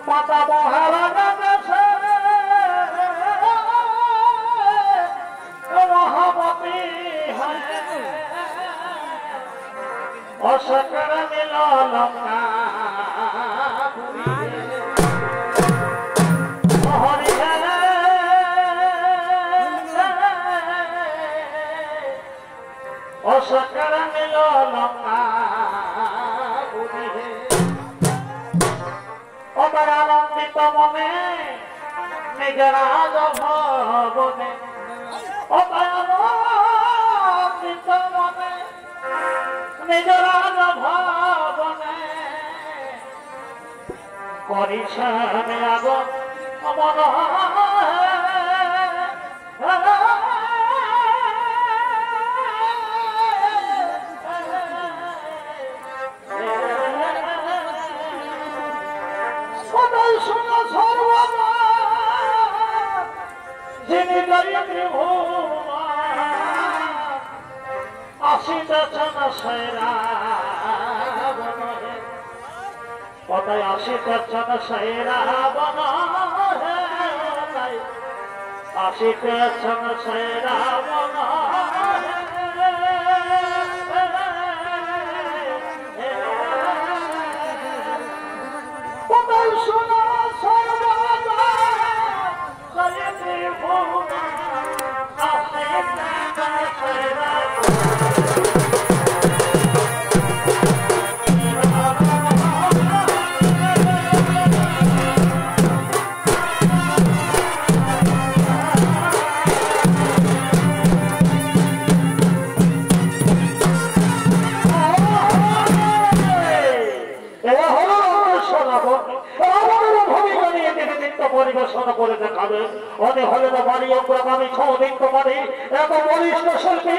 মাতা মহারাজা দেশে মহামতি অশোকের মিলন অশোকের মিলন অমর আনন্দিত মনে নিজের ভবনে অমর আনন্দিত মনে নিজের ভবনে করিছেন আগন অমর যিনি আসিতেছেন সেরা কথায় আসিতেছেন সেরা বন আসিতেছেন সেরা বন শোনা সর্বদা পরিবেশন করে দেখাবে অনেক হলে না বাড়ি অগ্রগামী ছদিন পারি এক বলিষ্ঠ শিল্পী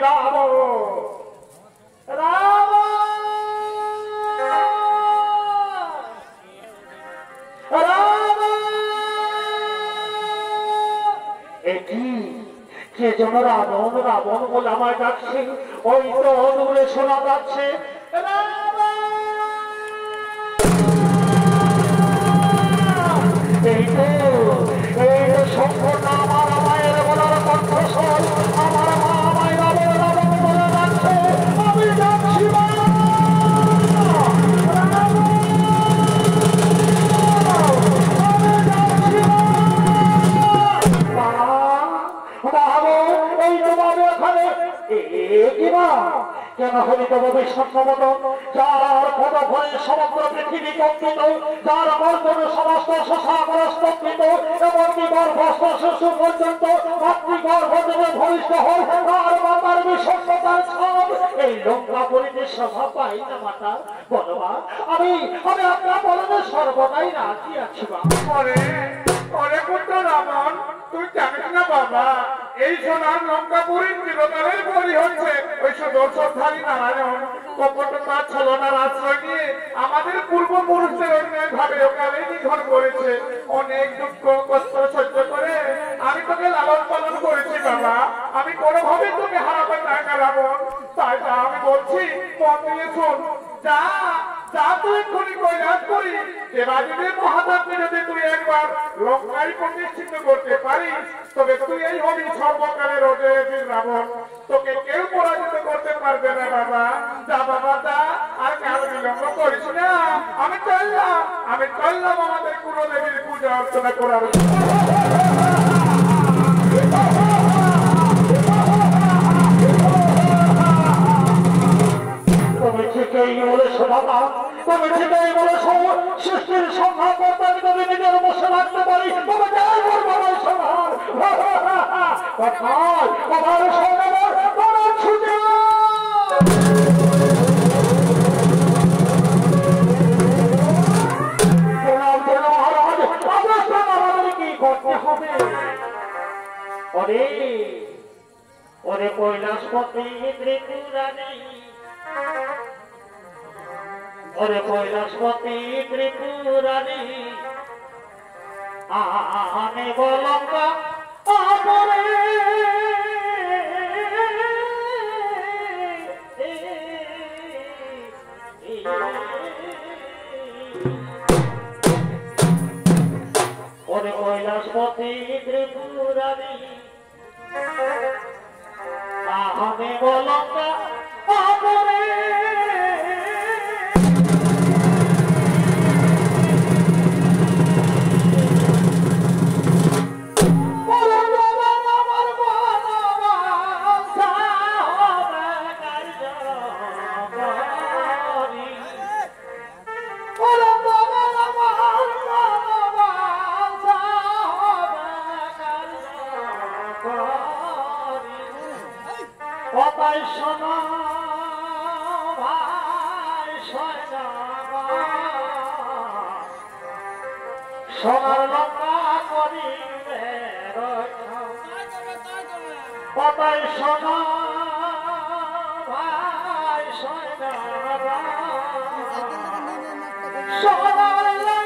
রাবণ রাবণ কে যেন রাবণ রাবণ বলে আমায় ডাকছে ওই তো দূরে শোনা যাচ্ছে এই তো সম্পূর্ণ আমার মায়ের বলার কণ্ঠস্বর আমার মা আমায় রাবণ রাবণ বলে ডাকছে আমি ডাকছি কেন হলিত ভবিষ্যৎ যার পদভরে সমগ্র পৃথিবী কম্পিত যার গর্ভে সমস্ত শশাগ্র স্তম্ভিত এমনকি গর্ভস্থ শিশু পর্যন্ত মাতৃগর্ভ থেকে ভূমিষ্ঠ হয় আর মাতার বিষণ্ণতার ছাপ এই লঙ্কাপুরীতে শোভা পাই না মাতা বলো মা আমি আপনার বলনে সর্বদাই রাজি আছি অরে পুত্র রাবণ তুই জানিস না বাবা এই সোনার লঙ্কাপুরীর চিরকালের বলি হচ্ছে ওই সুদর্শনধারী নারায়ণ কপটতা ছলনার আশ্রয় নিয়ে আমাদের পূর্বপুরুষদের অন্যায় ভাবে ওকালে নিধন করেছে অনেক দুঃখ কষ্ট সহ্য করে আমি তোকে লালন পালন করেছি বাবা আমি কোনোভাবে তোকে হারাতে চাই না রাবণ তাই আমি বলছি মন দিয়ে শোন যা যা তুই এক্ষুনি কৈলাস করি দেবাদেবীর মহাতাপকে যদি তুই একবার লঙ্কায় প্রতিষ্ঠিত করতে পারিস তবে তুই এই হবি সর্বকালের অজয়বীর রাবণ তোকে কেউ পরাজিত করতে পারবে না বাবা যা বাবা যা আর কাল বিলম্ব করিস না আমি চললাম আমাদের কুলদেবীর পূজা অর্চনা করার তুমি ঠিকই বলেছো বাবা তুমি ঠিকই বলেছো সৃষ্টির সংখ্যা করতে আমি তুমি নিজের বসে রাখতে পারি তবে যাই বলবো আমার সঙ্গে ছুটে কি করতে হবে ওরে কৈলাসপতি ত্রিপুরানী ওরে কৈলাসপতি ত্রিপুরানী আমি বলঙ্কা আমরে ওরে কৈলাসপতি ত্রিপুরানী আমি বলঙ্কা আমরে সোনার লঙ্কা করিবে কথাই সোনা ভাই সোনা সোনার লঙ্কা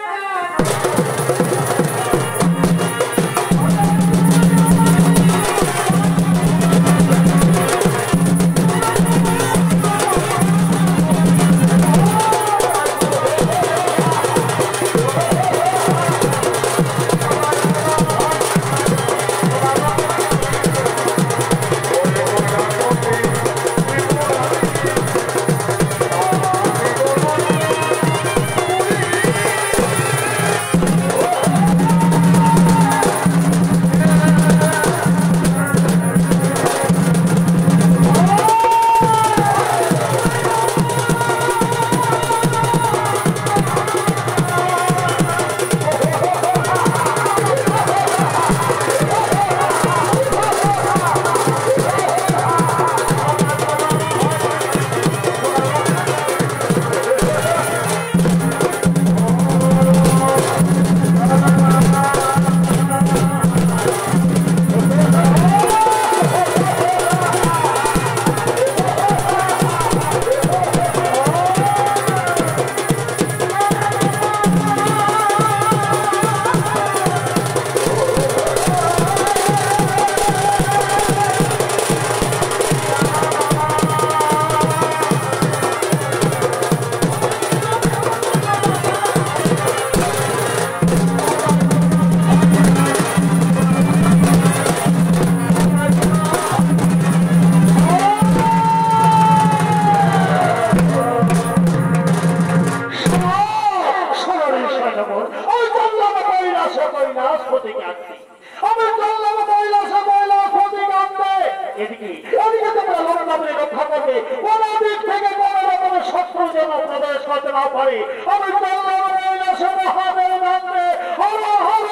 করতে না পারি আমি চললাম কৈলাসে মহাদেব নামে। হর হর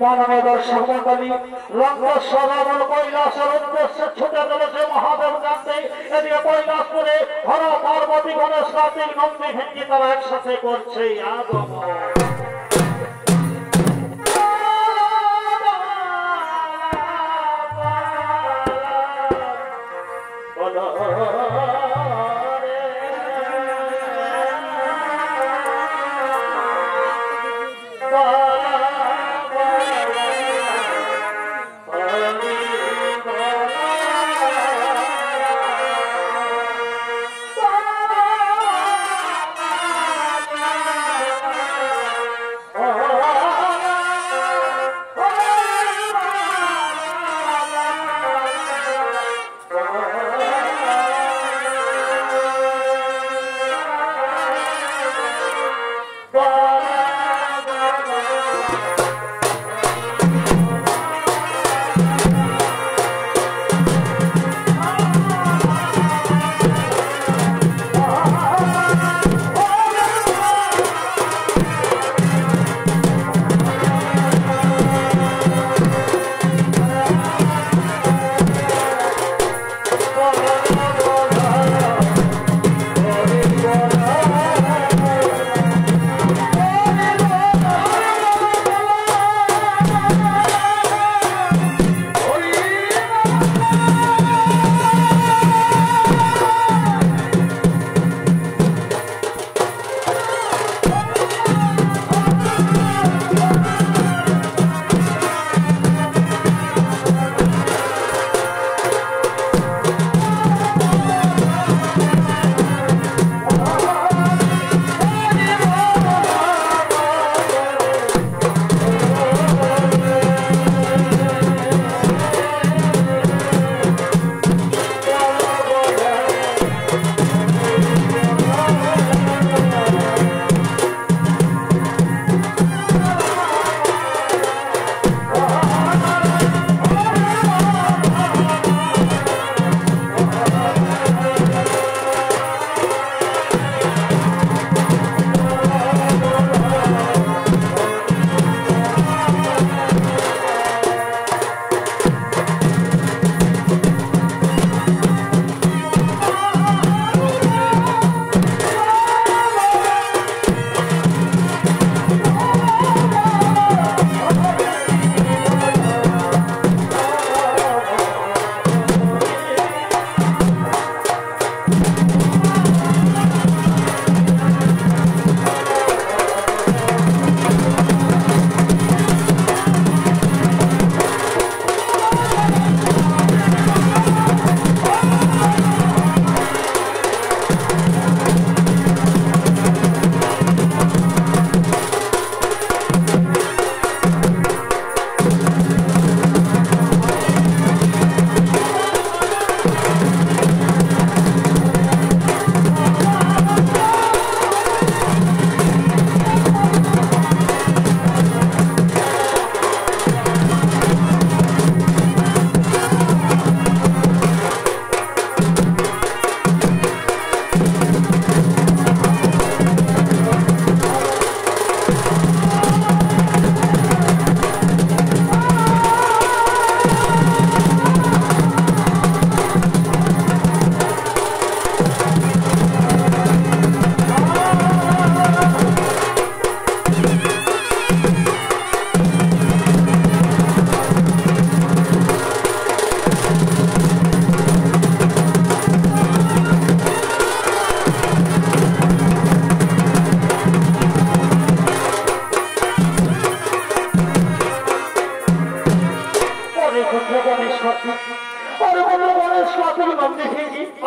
মাননীয় দর্শক মন্ডলী রঙ্গস্বরণ কৈলাসের উদ্দেশ্যে ছুটে চলেছে মহাদেব কাছে। এদিকে কৈলাসপুরে হর পার্বতী গণেশ কার্তিক নন্দী ভেঙ্গি তারা একসাথে করছে আগমন।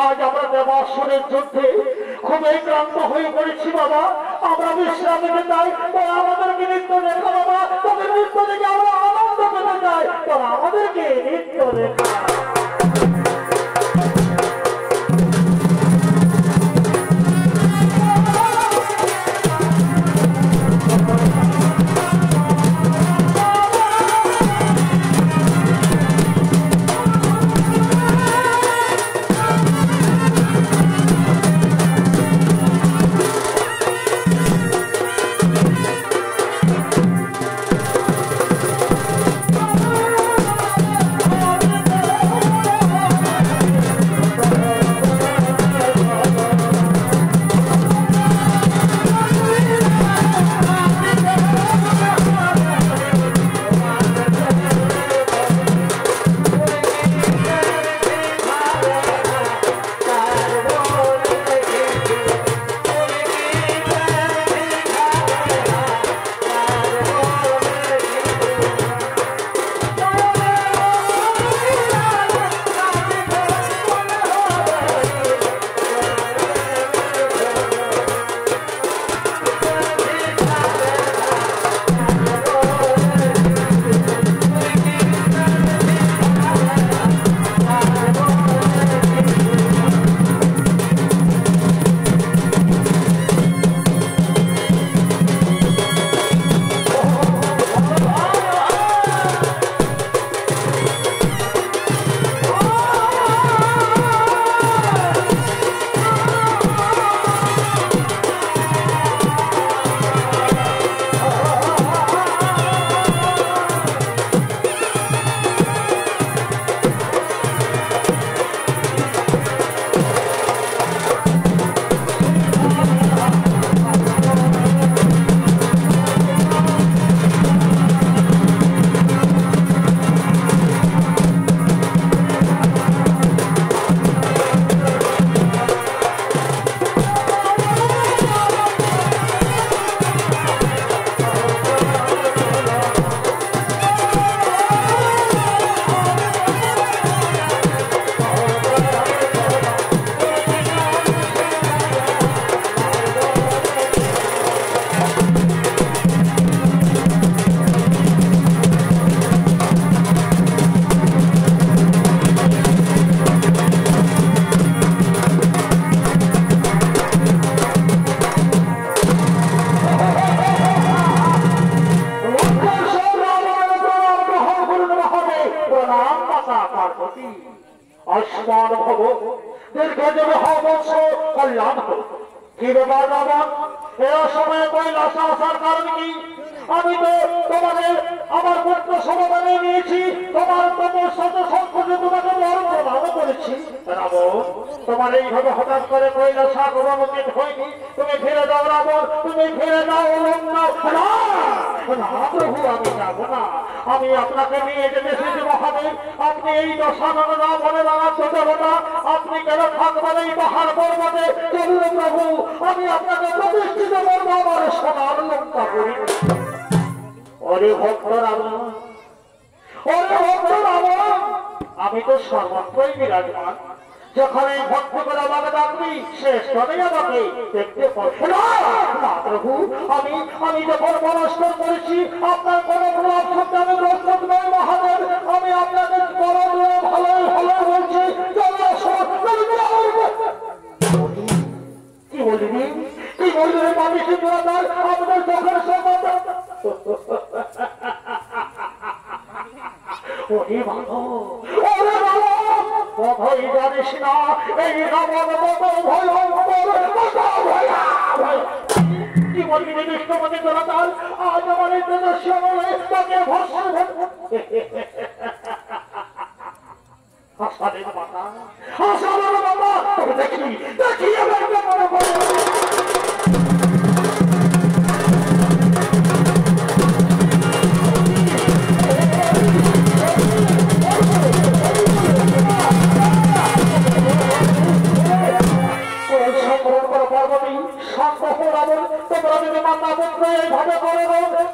আজ আমরা দেবাসুরের যুদ্ধে খুবই ক্লান্ত হয়ে পড়েছি বাবা, আমরা বিশ্রাম নিতে চাই, তোরা আমাদেরকে নৃত্য দেখা বাবা, তোদের নৃত্য দেখে আমরা আনন্দ পেতে চাই, তোরা আমাদেরকে নৃত্য দেখা। কি ব্যাপার রাবণ, এর সময় কৈলাসে আসার কারণ কি? আমি তো তোমাদের আমার পুত্র সমাধানে নিয়েছি, তোমার তপস্যাতে সংকটে তোমাকে বড় প্রভাব করেছি। রাবণ, তোমার এইভাবে হঠাৎ করে কৈলাসে আগমন উচিত হয়নি। তুমি ফিরে যাও রাবণ, তুমি ফিরে যাও। না প্রভু, আমি যাব না। আমি আপনাকে নিয়ে যেতে এসেছি মহাদেব। আপনি এই দশানন রাবণের রাজ্য দেবতা, আপনি কেন থাকবেন এই পাহাড় পর্বতে? চলুন প্রভু, আমি আপনাকে প্রতিষ্ঠিত করবো আমার সোনার লঙ্কা করি। ওরে ভক্ত রাবণ, ওরে ভক্ত রাবণ, আমি তো সর্বত্রই বিরাজমান। যখন এই ভক্তি করে আমাকে ডাকবি, শেষ করে আমাকে দেখতে পাচ্ছি না প্রভু। আমি যখন মনস্কার করেছি, আপনার কোনো প্রভাব শব্দে আমি প্রস্তুত নই মহাদেব। আমি আপনাকে বড় ভালো ভালো বলছি। কি বলবি, কি বলবি পাবি সিদ্ধার আমাদের চোখের সম্বন্ধ? ওরে ভালো, ওরে ভালো, কথাই জানিস না এই রাবণ কত ভয়ঙ্কর, কত ভয়। কি বলবি বিষ্ণুপতি জনতাল? আজ আমার এই তেজস্বী আমলে তাকে ভস্ম হাসানের মাতা, হাসানের মাতা। দেখি দেখি আমার মনে করে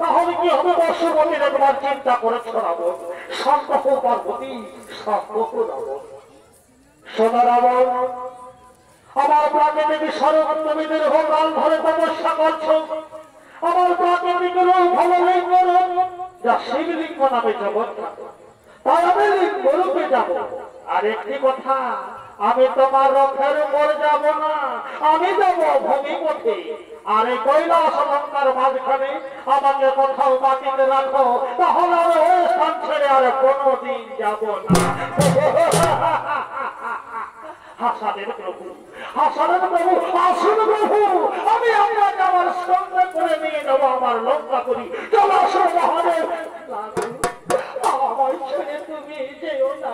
তাহলে কি হবে? বর্ষবতীর একবার চিন্তা করে ছড়াবো। সন্তহ পার্বতী, সন্তহ রাবণ। সোনা রাবণ, আমার প্রাকৃতিক সর্বত্রবিদের ভগবান ধরে তপস্যা করছো। আমার প্রাকৃতিক ভালো লিঙ্গ যা শিবলিঙ্গ নামে জগৎ, তাই আমি লিঙ্গ রূপে যাব। আর একটি কথা, আমি তোমার রথের উপর যাব না, আমি যাব ভূমি পথে। আর এই কৈলাস লঙ্কার মাঝখানে আমাকে কোথাও মাটিতে রাখো, তাহলে আমি ওই স্থান ছেড়ে আর কোনোদিন যাব না। হাসানের প্রভু, হাসানের প্রভু, আসুন প্রভু, আমি আপনাকে আমার সঙ্গে করে নিয়ে যাবো আমার লঙ্কা করি। চলো আসো মহাদেব, আমার ছেড়ে তুমি যেও না।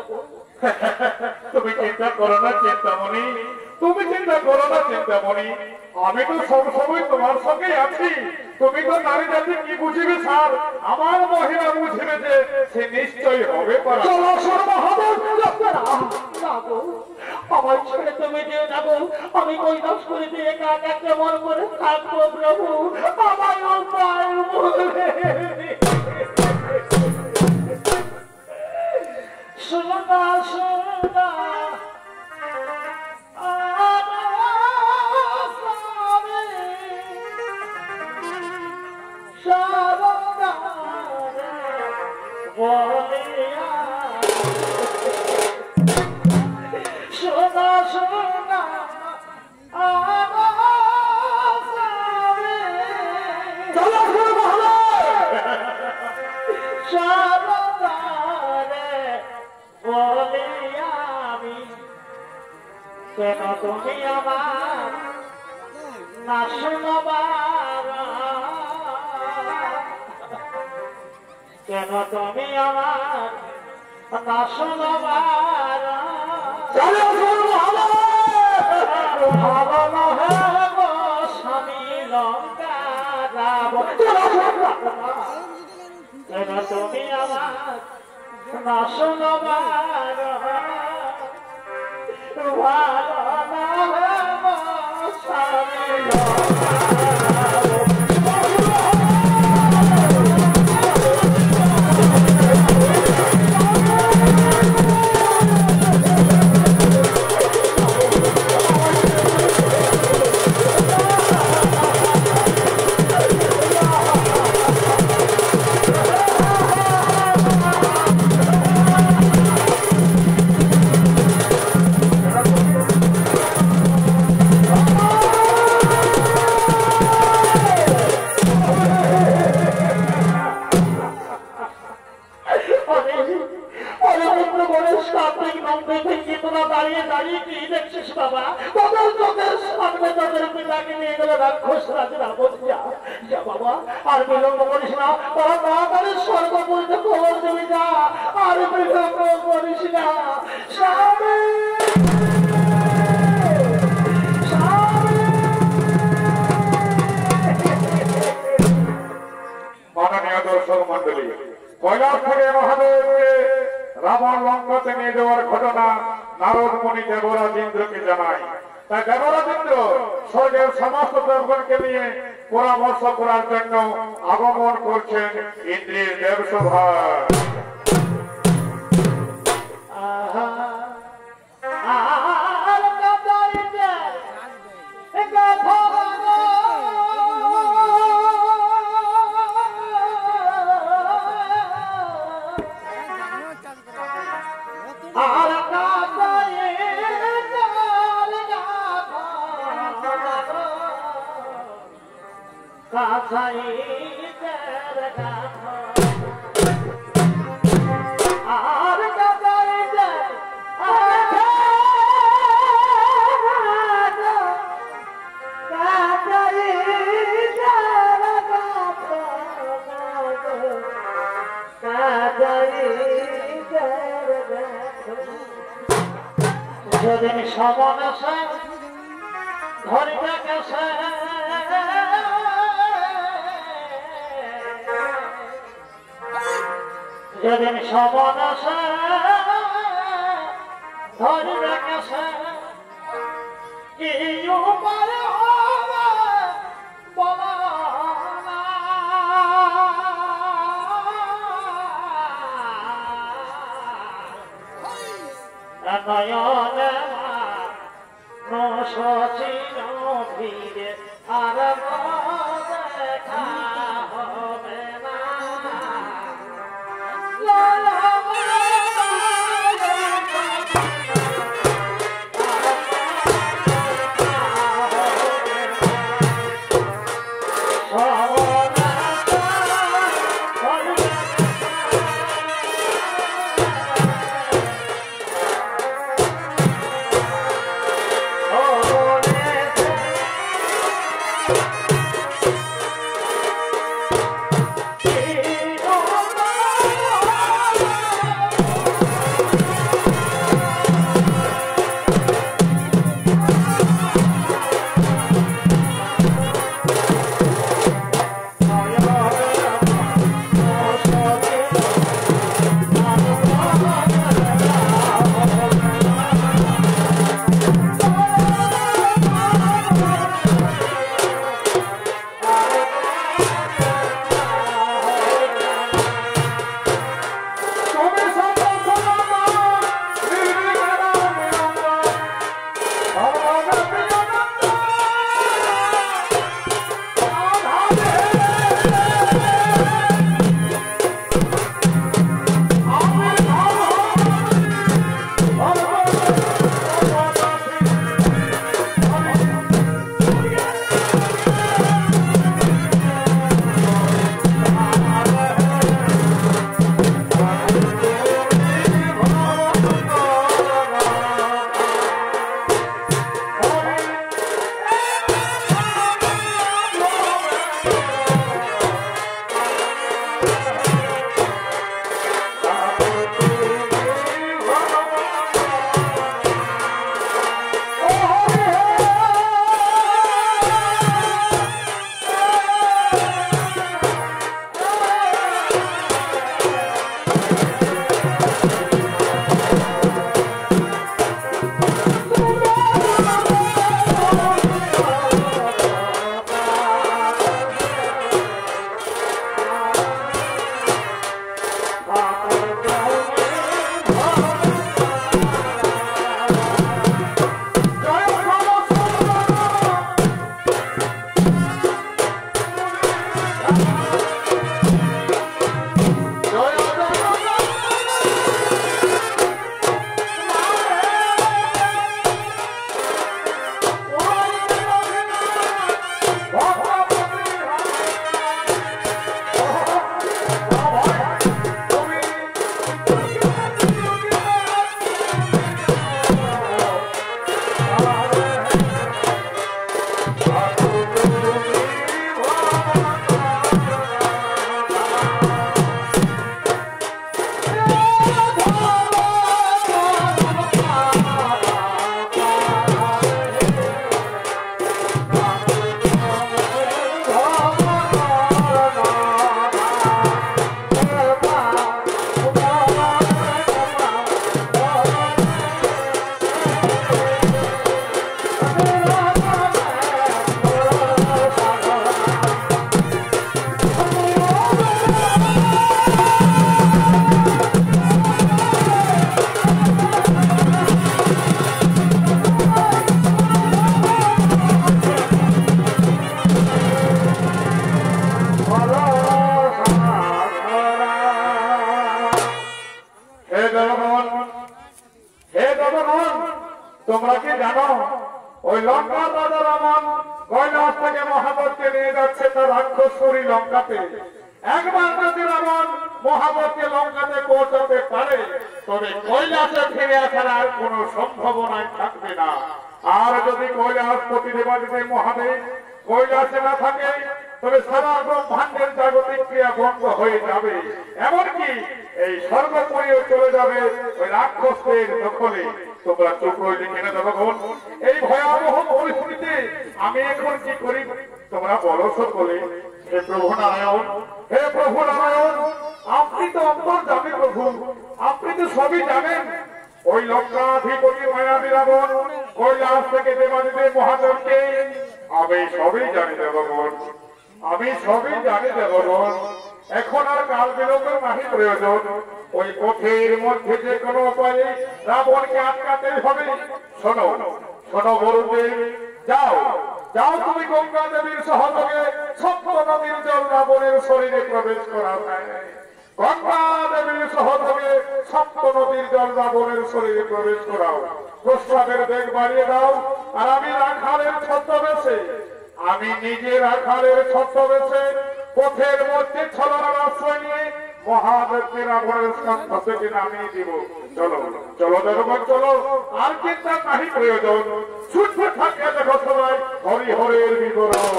তুমি চিন্তা করো না চিন্তামণি, তুমি চিন্তা করো না চিন্তামণি, আমি তো সবসময় তোমার সঙ্গেই আছি। তুমি তো নারী জাতি কি বুঝিবে স্যার, আমার মহিলা বুঝিবে যে সে নিশ্চয়ই হবে পারা। আমার ছেড়ে তুমি যেও না গো, আমি কৈলাস করে দিয়ে একা একা কেমন করে থাকবো প্রভু, আমার উপায় সোনা সোনা সোনা সোনা কেন তুমি আমার না শুনবার, কেন তুমি আমার না শুনবার? ভালো নহে গো স্বামী লঙ্কা রাবণ, কেন তুমি আমার না শুনবার? ভালো নহে গো স্বামী পিতাকে নিয়ে গেল রাক্ষস রাজরা বলছা যা বাবা আর বিলম্ব করিস না তারা তাড়াতাড়ি স্বর্গপুরীতে খবর দিবি যা আর বিলম্ব করিস না স্বামী মাননীয় দর্শক মন্ডলী কৈলাস থেকে মহাদেবকে রাবণ লঙ্কাতে নিয়ে যাওয়ার ঘটনা নারদ মুনি দেবরাজ ইন্দ্রকে জানায়। তাই দেবরাজ ইন্দ্র স্বর্গের সমস্ত দেবগণকে নিয়ে পরামর্শ করার জন্য আগমন করছেন ইন্দ্রের দেবসভায়। যেদিন সমান আছে ধরিতে গেছে যেদিন সমান আছে ধরিতে গেছে কি উপায় হবে বলা নয়নে নশিল ভিড়ে আর দেখা হবে না লঙ্কার রাজা রাবণ কৈলাস থেকে মহাবতকে নিয়ে যাচ্ছে তার রাক্ষসপুরী লঙ্কাতে। একবার যদি রাবণ মহাবতকে লঙ্কাতে পৌঁছাতে পারে তবে কৈলাসে ফিরে আসার আর কোন সম্ভাবনাই থাকবে না। আর যদি কৈলাসপতি দেবাদিদেব মহাদেব কৈলাসে না থাকে তবে সারা ব্রহ্মাণ্ডের জাগতিক ক্রিয়া বন্ধ হয়ে যাবে, এমনকি এই সর্বপরিও চলে যাবে ওই রাক্ষসদের দখলে। তোমরা চুপ রইলে কিনে দেবগণ, এই ভয়াবহ পরিস্থিতিতে আমি এখন কি করি তোমরা বলো সকলে। হে প্রভু নারায়ণ, হে প্রভু নারায়ণ, আপনি তো অন্তর্যামী প্রভু, আপনি তো সবই জানেন। ওই লঙ্কাধিপতি মায়াবী রাবণ কৈলাস থেকে দেবাদিদেব মহাদেবকে আমি সবই জানি দেবগণ, আমি সবই জানি দেবগণ। এখন আর কাল বিলম্ব নাহি প্রয়োজন। ওই পথের মধ্যে যে কোনো উপায়ে রাবণকে আটকাতে হবে। শোনো শোনো বরুণদেব, যাও যাও তুমি গঙ্গা দেবীর সহযোগে সপ্ত নদীর জল রাবণের শরীরে প্রবেশ করাবে। গঙ্গা দেবীর সহযোগে সপ্ত নদীর জল রাবণের শরীরে প্রবেশ করাও। প্রস্রাবের বেগ বাড়িয়ে দাও। আর আমি রাখালের ছদ্মবেশে, আমি নিজে রাখালের ছদ্মবেশে পথের মধ্যে ছলনার আশ্রয় নিয়ে মহাদেবকে রাবণের স্থান থেকে নামিয়ে দিব। চলো চলো দেবগণ চলো, আর চিন্তা নাহি প্রয়োজন। ছুটতে থাকে দেখো সবাই হরিহরের বিবরণ।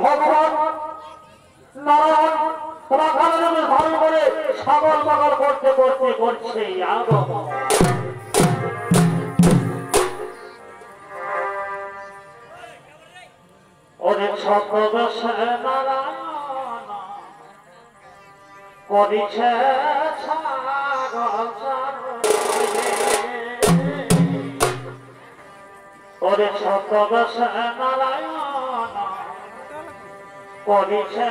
ভগবান নারায়ণ রাখালের ধারণ করে সাগর বাগর করতে করতে করছে আগমন। অনেক ছদ্মবেশে নারায়ণ করিছে অনেক ছদ্মবেশে নারায়ণ করিছে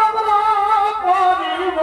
আমরা করিব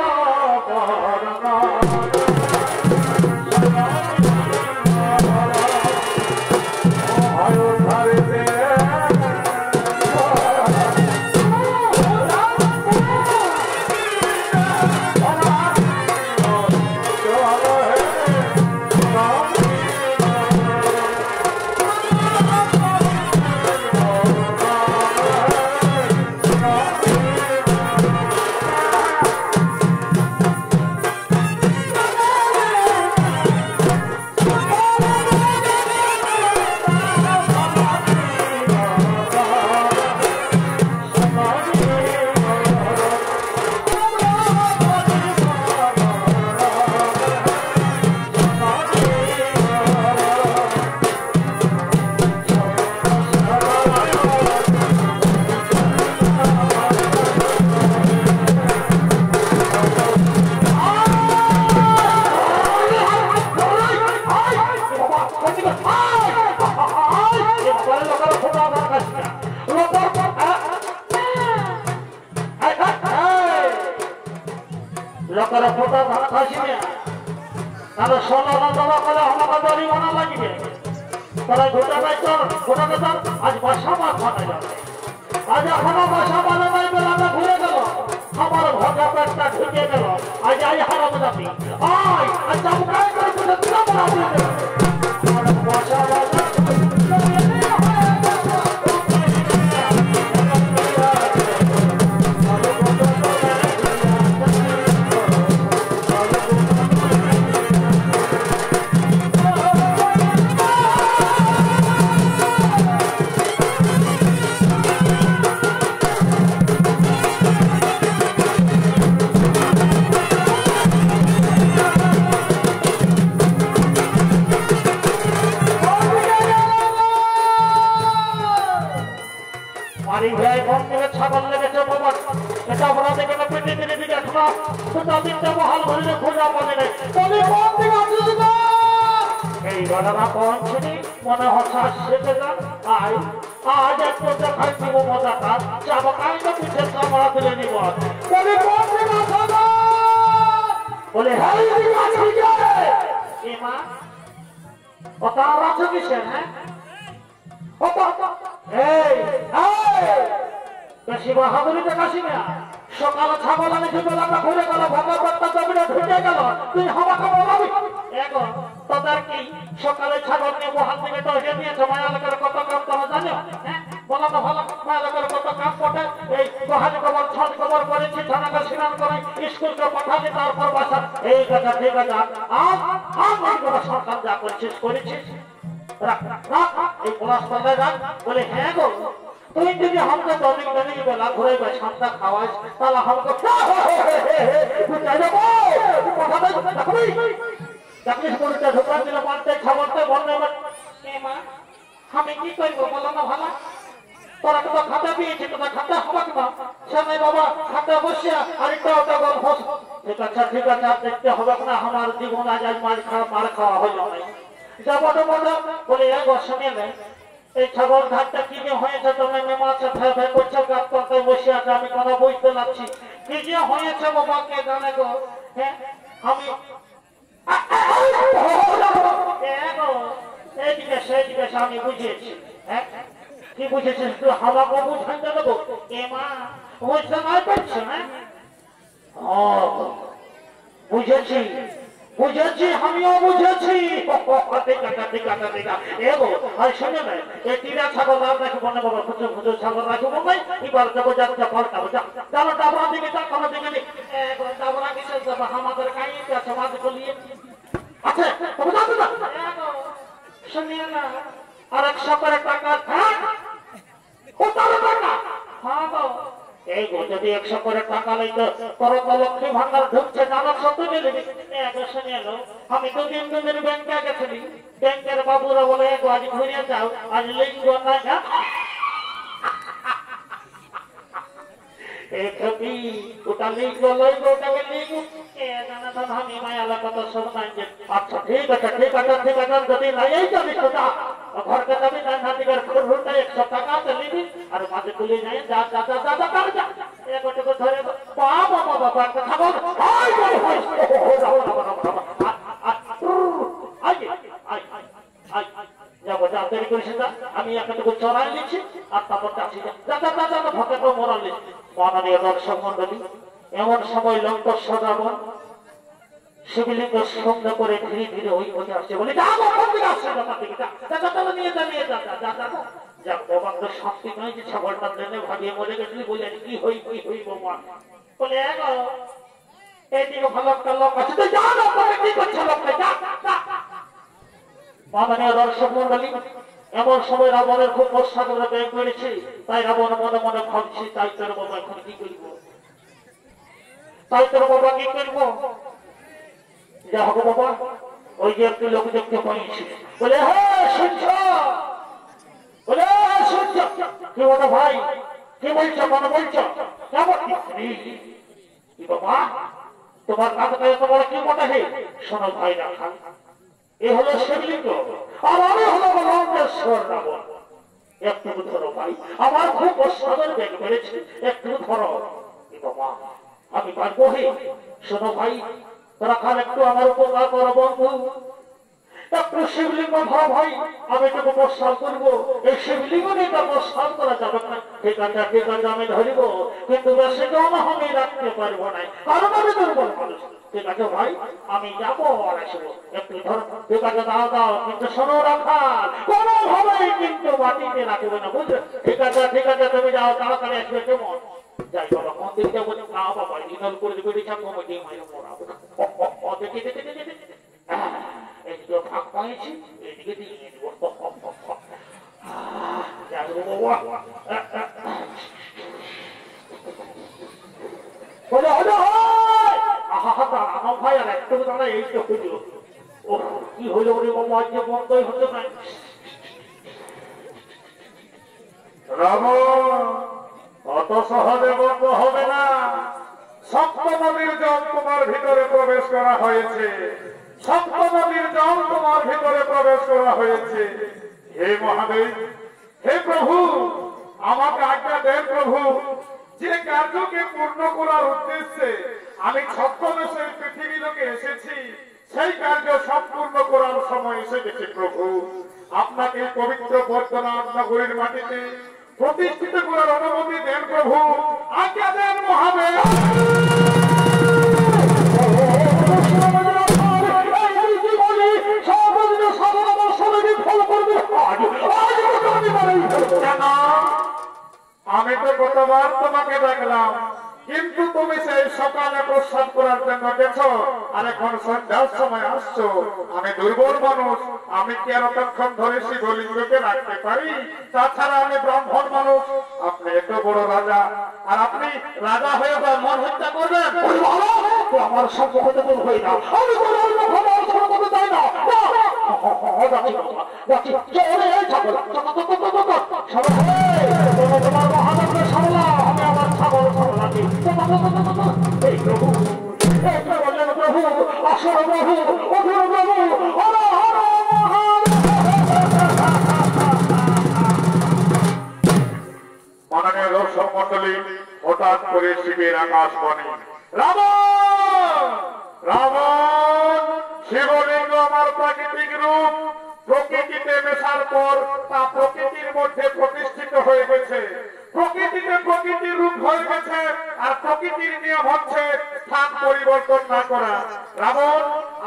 লোকের ফোটা ভাত খাইছিবে তাহলে সোনা জমা করে আমাকে জরিমানা লাগবে। তাহলে ঘোটাকে তো আজ বাসা মাছ ফাটা যাবে। আজ এখনো বাসা মানে নাই বেলাটা ঘুরে গেল, আমার ভজা পেটটা ঢুকে গেল। আজ আই হারাম যাবি আয় আজ চামড়ায় করে বাসা বাজা ঘটনা পৌঁছনি মনে হঠাৎ সেটে যান আয় আজ একটু দেখাই দিব মজাটা চাবকাই তো পিঠে কামড়া তুলে নিব বলে বলে হ্যাঁ মা কথা আছে কিসের হ্যাঁ বেশি বাহাদুরি দেখাসি না সকাল ছাগল আমি দুবেলাটা ঘুরে গেল ভগবতটা জমিনে ঢুকে গেল তুই আমাকে বলাবি এখন তোদের কি সকালে ছাগল নিয়ে মহাল থেকে টহে দিয়েছে মায়ালকের কত কাম তোরা জানো হ্যাঁ বলো তো ভালো মায়ালকের কত কাম পটে এই গোহালি কবর ছট কবর করেছি থানাকে স্নান করে স্কুলকে পাঠালি তারপর বাসা এই কথা ঠিক আছে আর সরকার যা করছিস করেছিস এই পলাশ পাল্লায় রাখ বলে হ্যাঁ গো তুই যদি আমাকে দৈনিক দৈনিক বেলা ঘুরে সামটা খাওয়াস তাহলে আমাকে ঢোকা দিলে পাল্টে খাবারতে বন্ধ আমি কি করবো বলো না ভালো তোরা তো খাতা পেয়েছি তোরা খাতা হবাক না সামনে বাবা খাতা বসিয়া আরেকটা ওটা গল্প ঠিক আছে আর দেখতে হবে না আমার জীবন আজ মার খাওয়া হইল যাবো বলে এক শুনে নেই এই ছাগল ঘাটটা কি যে হয়েছে তুমি মেমাছে ফের করছো গাছ পাতায় বসে আছে আমি কোনো বুঝতে লাগছি কি যে হয়েছে বাবা কে জানে গো হ্যাঁ আমি এইদিকে সেইদিকে আমি বুঝিয়েছি হ্যাঁ কি বুঝেছিস তুই আমাকে বুঝাইতে দেবো এ মা বুঝতে না পারছো হ্যাঁ বুঝেছি বুঝেছি আমিও বুঝেছি শুনে না এই টিরা ছাগল রাখবো না বাবা খুচো খুচো ছাগল রাখবো ভাই এবার যাবো যাবো পাল্টাবো চলো ডাবরা দিকে যা কোনো দিকে ডাবরা কিসে যাবো আমাদের কাইতে আছে মাঝে গলিয়ে আছে তবে যাবো না শুনিয়ে না আর 100 করে টাকা থাক কোথাও টাকা হ্যাঁ গো এই গো যদি 100 করে টাকা লইতো করত লক্ষ্মী ভান্ডার ঢুকছে জানো সত্য মিলে শুনিয়ে নো আমি দুদিন ব্যাংকে গেছিলি ব্যাংকের বাবুরা বলে আজ ঘুরে যাও আজ লিঙ্গ না ওটা লিঙ্গ লইব ওটাকে লিঙ্গ আমি মায়ালা কথা শুনলাম যে আচ্ছা ঠিক আছে যদি নাই যাবি সোজা ঘরকে যাবি না নাতিকার খুঁড়টা 100 টাকা লিবি আর মাঝে তুলে যাই যা এগোটুকু ধরে বাবা খাবো যাবো যা তৈরি করিস না আমি একটুকু চড়াই নিচ্ছি আর তারপর যাচ্ছি ভকে তো মরাল নিচ্ছি মাননীয় দর্শক মন্ডলী এমন সময় লঙ্কর সদাবন শিবলিঙ্গ সঙ্গে করে ধীরে ধীরে ওই হয়ে আসছে বলে শান্তি নয় যে ছাগলটা ট্রেনে ভাবিয়ে মরে গেছিলি বলে কি হই বাবা বলে এইদিকে ভালো একটা লোক আছে কি করছে লোকটা মাননীয় দর্শক মন্ডলী এমন সময় রাবণের খুব বর্ষা করে বেগ বেড়েছে তাই রাবণ মনে মনে ভাবছি তাই তোর বাবা এখন কি করব যা হোক বাবা ওই যে একটু লোক দেখতে পাইছি বলে হ্যাঁ শুনছ কি বলো ভাই কি বলছো মনে বলছো কি বাবা তোমার কাছে তোমার কি মনে হয় শোনো ভাই রাখা এ হলো শিবলিঙ্গ আর আমি হলো লঙ্কেশ্বর রাবণ একটু ধরো ভাই আমার খুব অসাধারণ বেগ বেড়েছে একটু ধরো বাবা আমি পারবো হে শোনো ভাই তোরা খান একটু আমার উপকার করো বন্ধু একটু শিবলিঙ্গ ধরো ভাই আমি তোকে প্রস্তাব করবো এই শিবলিঙ্গ নিয়ে তো প্রস্তাব করা যাবে না ঠিক আছে আমি ধরিব কিন্তু বেশি কেউ আমি রাখতে পারবো না কারণ আমি দুর্বল মানুষ ঠিক আছে ভাই আমি যাবো আর আসবো একটু ধরো ঠিক আছে দাও কিন্তু শোনো রাখাল কোনোভাবেই কিন্তু মাটিতে রাখবে না বুঝলে ঠিক আছে তুমি যাও তাড়াতাড়ি আসবে কেমন যাই বাবা মন্দির যাবো না বাবা ইনল করে দিবি কমিটি মাইরে মরাবো দেখি এইদিকে ফাঁক পাইছি এইদিকে দিয়ে দিব বলে আমার ভাই আর একটু দাঁড়া এই তো হইল ও কি হইল রে বাবা আজকে বন্ধই হতে নাই রাবণ অত সহজে বন্ধ হবে না সপ্তমীর জল তোমার ভিতরে প্রবেশ করা হয়েছে সপ্তমীর জল তোমার ভিতরে প্রবেশ করা হয়েছে। হে মহাদেব, হে প্রভু, আমাকে আজ্ঞা দেন প্রভু, যে কার্যকে পূর্ণ করার উদ্দেশ্যে আমি ছদ্মবেশে পৃথিবী লোকে এসেছি, সেই কার্য সম্পূর্ণ করার সময় এসে গেছে প্রভু। আপনাকে পবিত্র বৈদ্যনাথ নগরীর মাটিতে প্রতিষ্ঠিত করার অনুমতি দেন প্রভু, আজ্ঞা দেন মহাদেব। আমি তো কতবার তোমাকে দেখলাম, কিন্তু তুমি সেই সকালে প্রস্রাব করার জন্য গেছো, আর এখন সন্ধ্যার সময় আসছো। আমি দুর্বল মানুষ, আমি কি আর তখন ধরে শিবলিঙ্গকে রাখতে পারি? তাছাড়া আমি ব্রাহ্মণ মানুষ, আপনি এত বড় রাজা, আর আপনি রাজা হয়ে মন হত্যা করবেন? আমার সম্পর্কে তো হই না, আমি করতে চাই না। তোমার মহানন্দ সামলা, আমি আমার ছাগল সামলাকে প্রভু, প্রভু, আসর প্রভু, অধুর প্রভু, মাননীয় দর্শক মন্ডলী, হঠাৎ করে শিবের আকাশবাণী, রাবণ রাবণ, শিবলিঙ্গ আমার প্রাকৃতিক রূপ, প্রকৃতিতে মেশার পর তা প্রকৃতির মধ্যে প্রতিষ্ঠিত হয়ে গেছে। প্রকৃতিতে প্রকৃতির রূপ হয়ে গেছে, আর প্রকৃতির নিয়ম হচ্ছে স্থান পরিবর্তন না করা। রাবণ,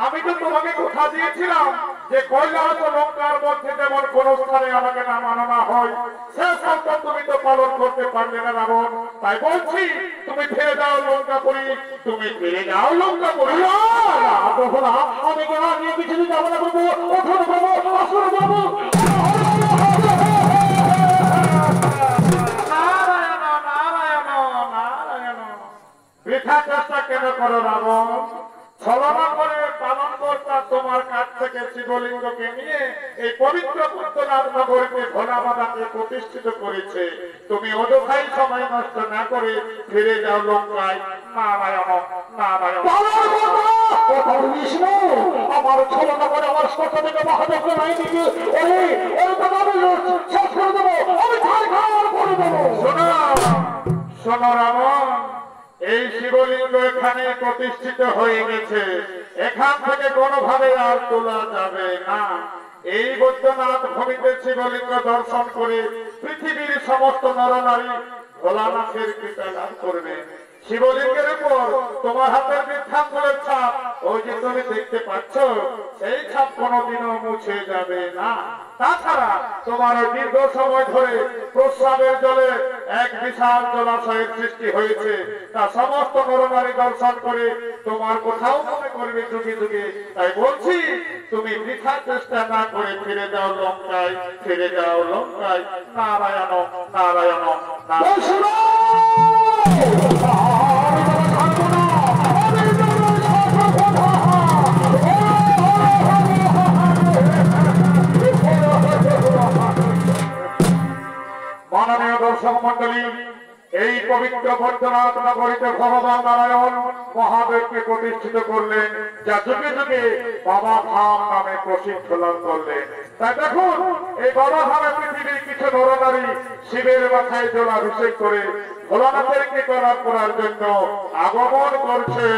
আমি তো তোমাকে কথা দিয়েছিলাম যে কৈলাস ও লঙ্কার মধ্যে যেমন কোন স্থানে আমাকে নামানো না হয়, সে শর্ত তুমি তো পালন করতে পারলে না রাবণ। তাই বলছি, তুমি ফিরে যাও লঙ্কাপুরী, তুমি ফিরে যাও লঙ্কাপুরী। আমি কেন নিয়ে কিছু যাবো না প্রভু, অধুর প্রভু, আসর প্রভু। বৃথা চেষ্টা কেন করো রাবণ? ছলনা করে পালন কর্তা তোমার কাছ থেকে শিবলিঙ্গকে নিয়ে এই পবিত্র বৈদ্যনাথ নগরীতে ভোলা বাবাকে প্রতিষ্ঠিত করেছে। তুমি অযথাই সময় নষ্ট না করে ফিরে যাও লঙ্কায়। নারায়ণ নারায়ণ। বিষ্ণু, আমার ছলনা করে আমার স্পর্শ থেকে মহাদেবকে নাই দিকে শেষ করে দেবো, আমি ছাড়খাড় করে দেবো। শোনো রাবণ, এই শিবলিঙ্গ এখানে প্রতিষ্ঠিত হয়ে গেছে, এখান থেকে কোনোভাবে আর তোলা যাবে না। এই বৈদ্যনাথ ভূমিতে শিবলিঙ্গ দর্শন করে পৃথিবীর সমস্ত নরনারী ভোলানাথের কৃপা লাভ করবে। শিবলিঙ্গের উপর তোমার হাতের বৃদ্ধাঙ্গুলের ছাপ, ওই যে তুমি দেখতে পাচ্ছ, সেই ছাপ কোনোদিনও মুছে যাবে না। তাছাড়া তোমার দীর্ঘ সময় ধরে প্রস্রাবের জলে এক বিশাল জলাশয়ের সৃষ্টি হয়েছে, তা সমস্ত নরনারী দর্শন করে তোমার কোথাও মনে করবে যুগে যুগে। তাই বলছি, তুমি বৃথা চেষ্টা না করে ফিরে যাও লঙ্কায়, ফিরে যাও লঙ্কায়। নারায়ণ নারায়ণ নারায়ণ। মাননীয় দর্শক মন্ডলী, এই পবিত্র বৈদ্যনাথ নগরীতে ভগবান নারায়ণ মহাদেবকে প্রতিষ্ঠিত করলেন, যা যুগে যুগে বাবা ধাম নামে প্রসিদ্ধ লাভ করলেন। তাই দেখুন, এই বাবা ধামে পৃথিবীর কিছু নরনারী শিবের মাথায় জলাভিষেক করে ভোলানাথের কৃপা লাভ করার জন্য আগমন করছে।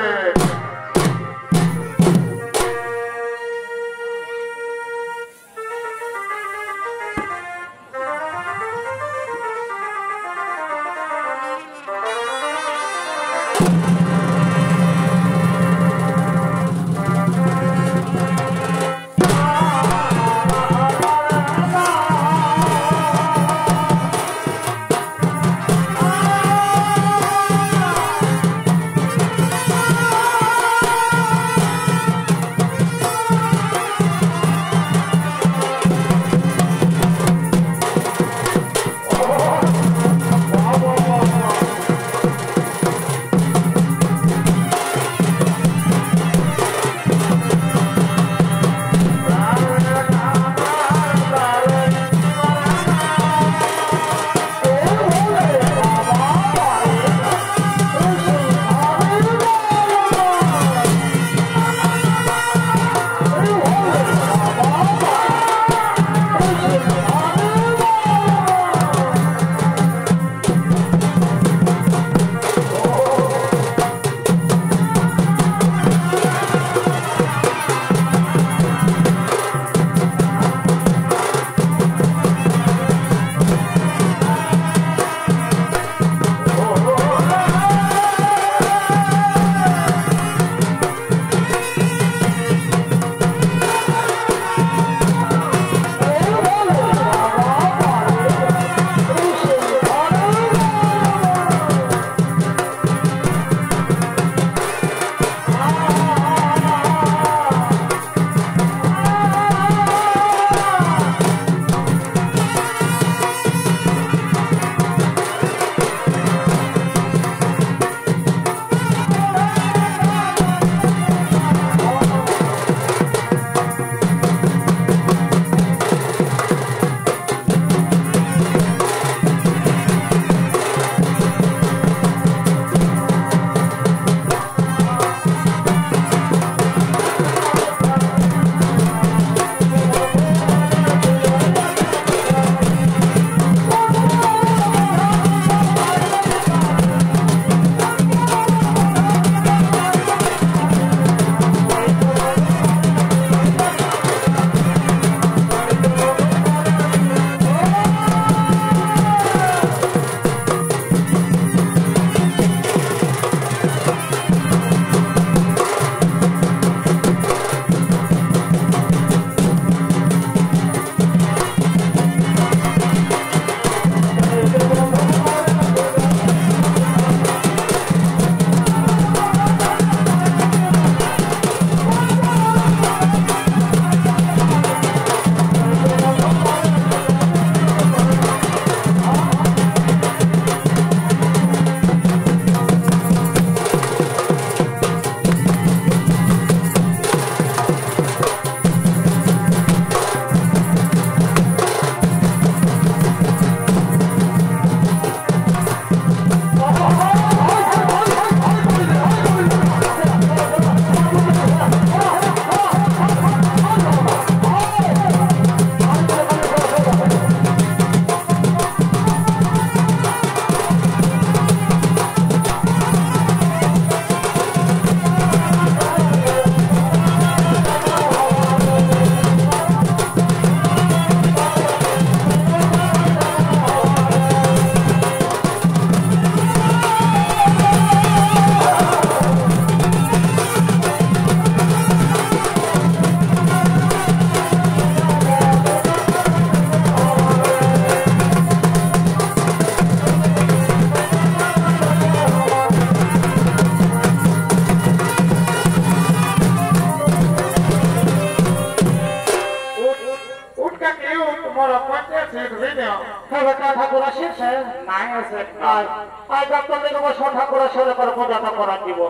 আমার পঞ্চায়েত ভিডিও হ্যাঁ বেটা ঠাকুর আসিছে নাই আছে আয় আয় ডাক্তার দেখে বসো ঠাকুর আসলে করে পূজাটা করা দিব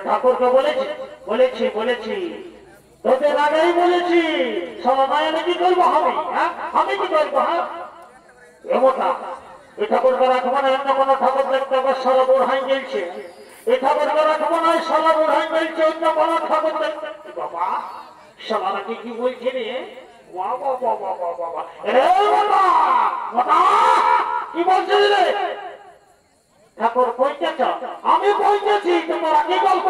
ঠাকুরকে বলেছি বলেছি বলেছি তোদের আগেই বলেছি সবাই আমি কি করবো আমি হ্যাঁ আমি কি করবো হ্যাঁ এমতা এই ঠাকুরকে রাখবো না অন্য কোনো ঠাকুর দেখতে হবে সারা বুড়হাই গেলছে এই ঠাকুরকে রাখবো না সারা বুড়হাই গেলছে অন্য কোনো ঠাকুর দেখতে বাবা সারা কি বলছে রে কি বলছিস রে ঠাকুর কইতেছ আমি কইতেছি তোমরা কি গল্প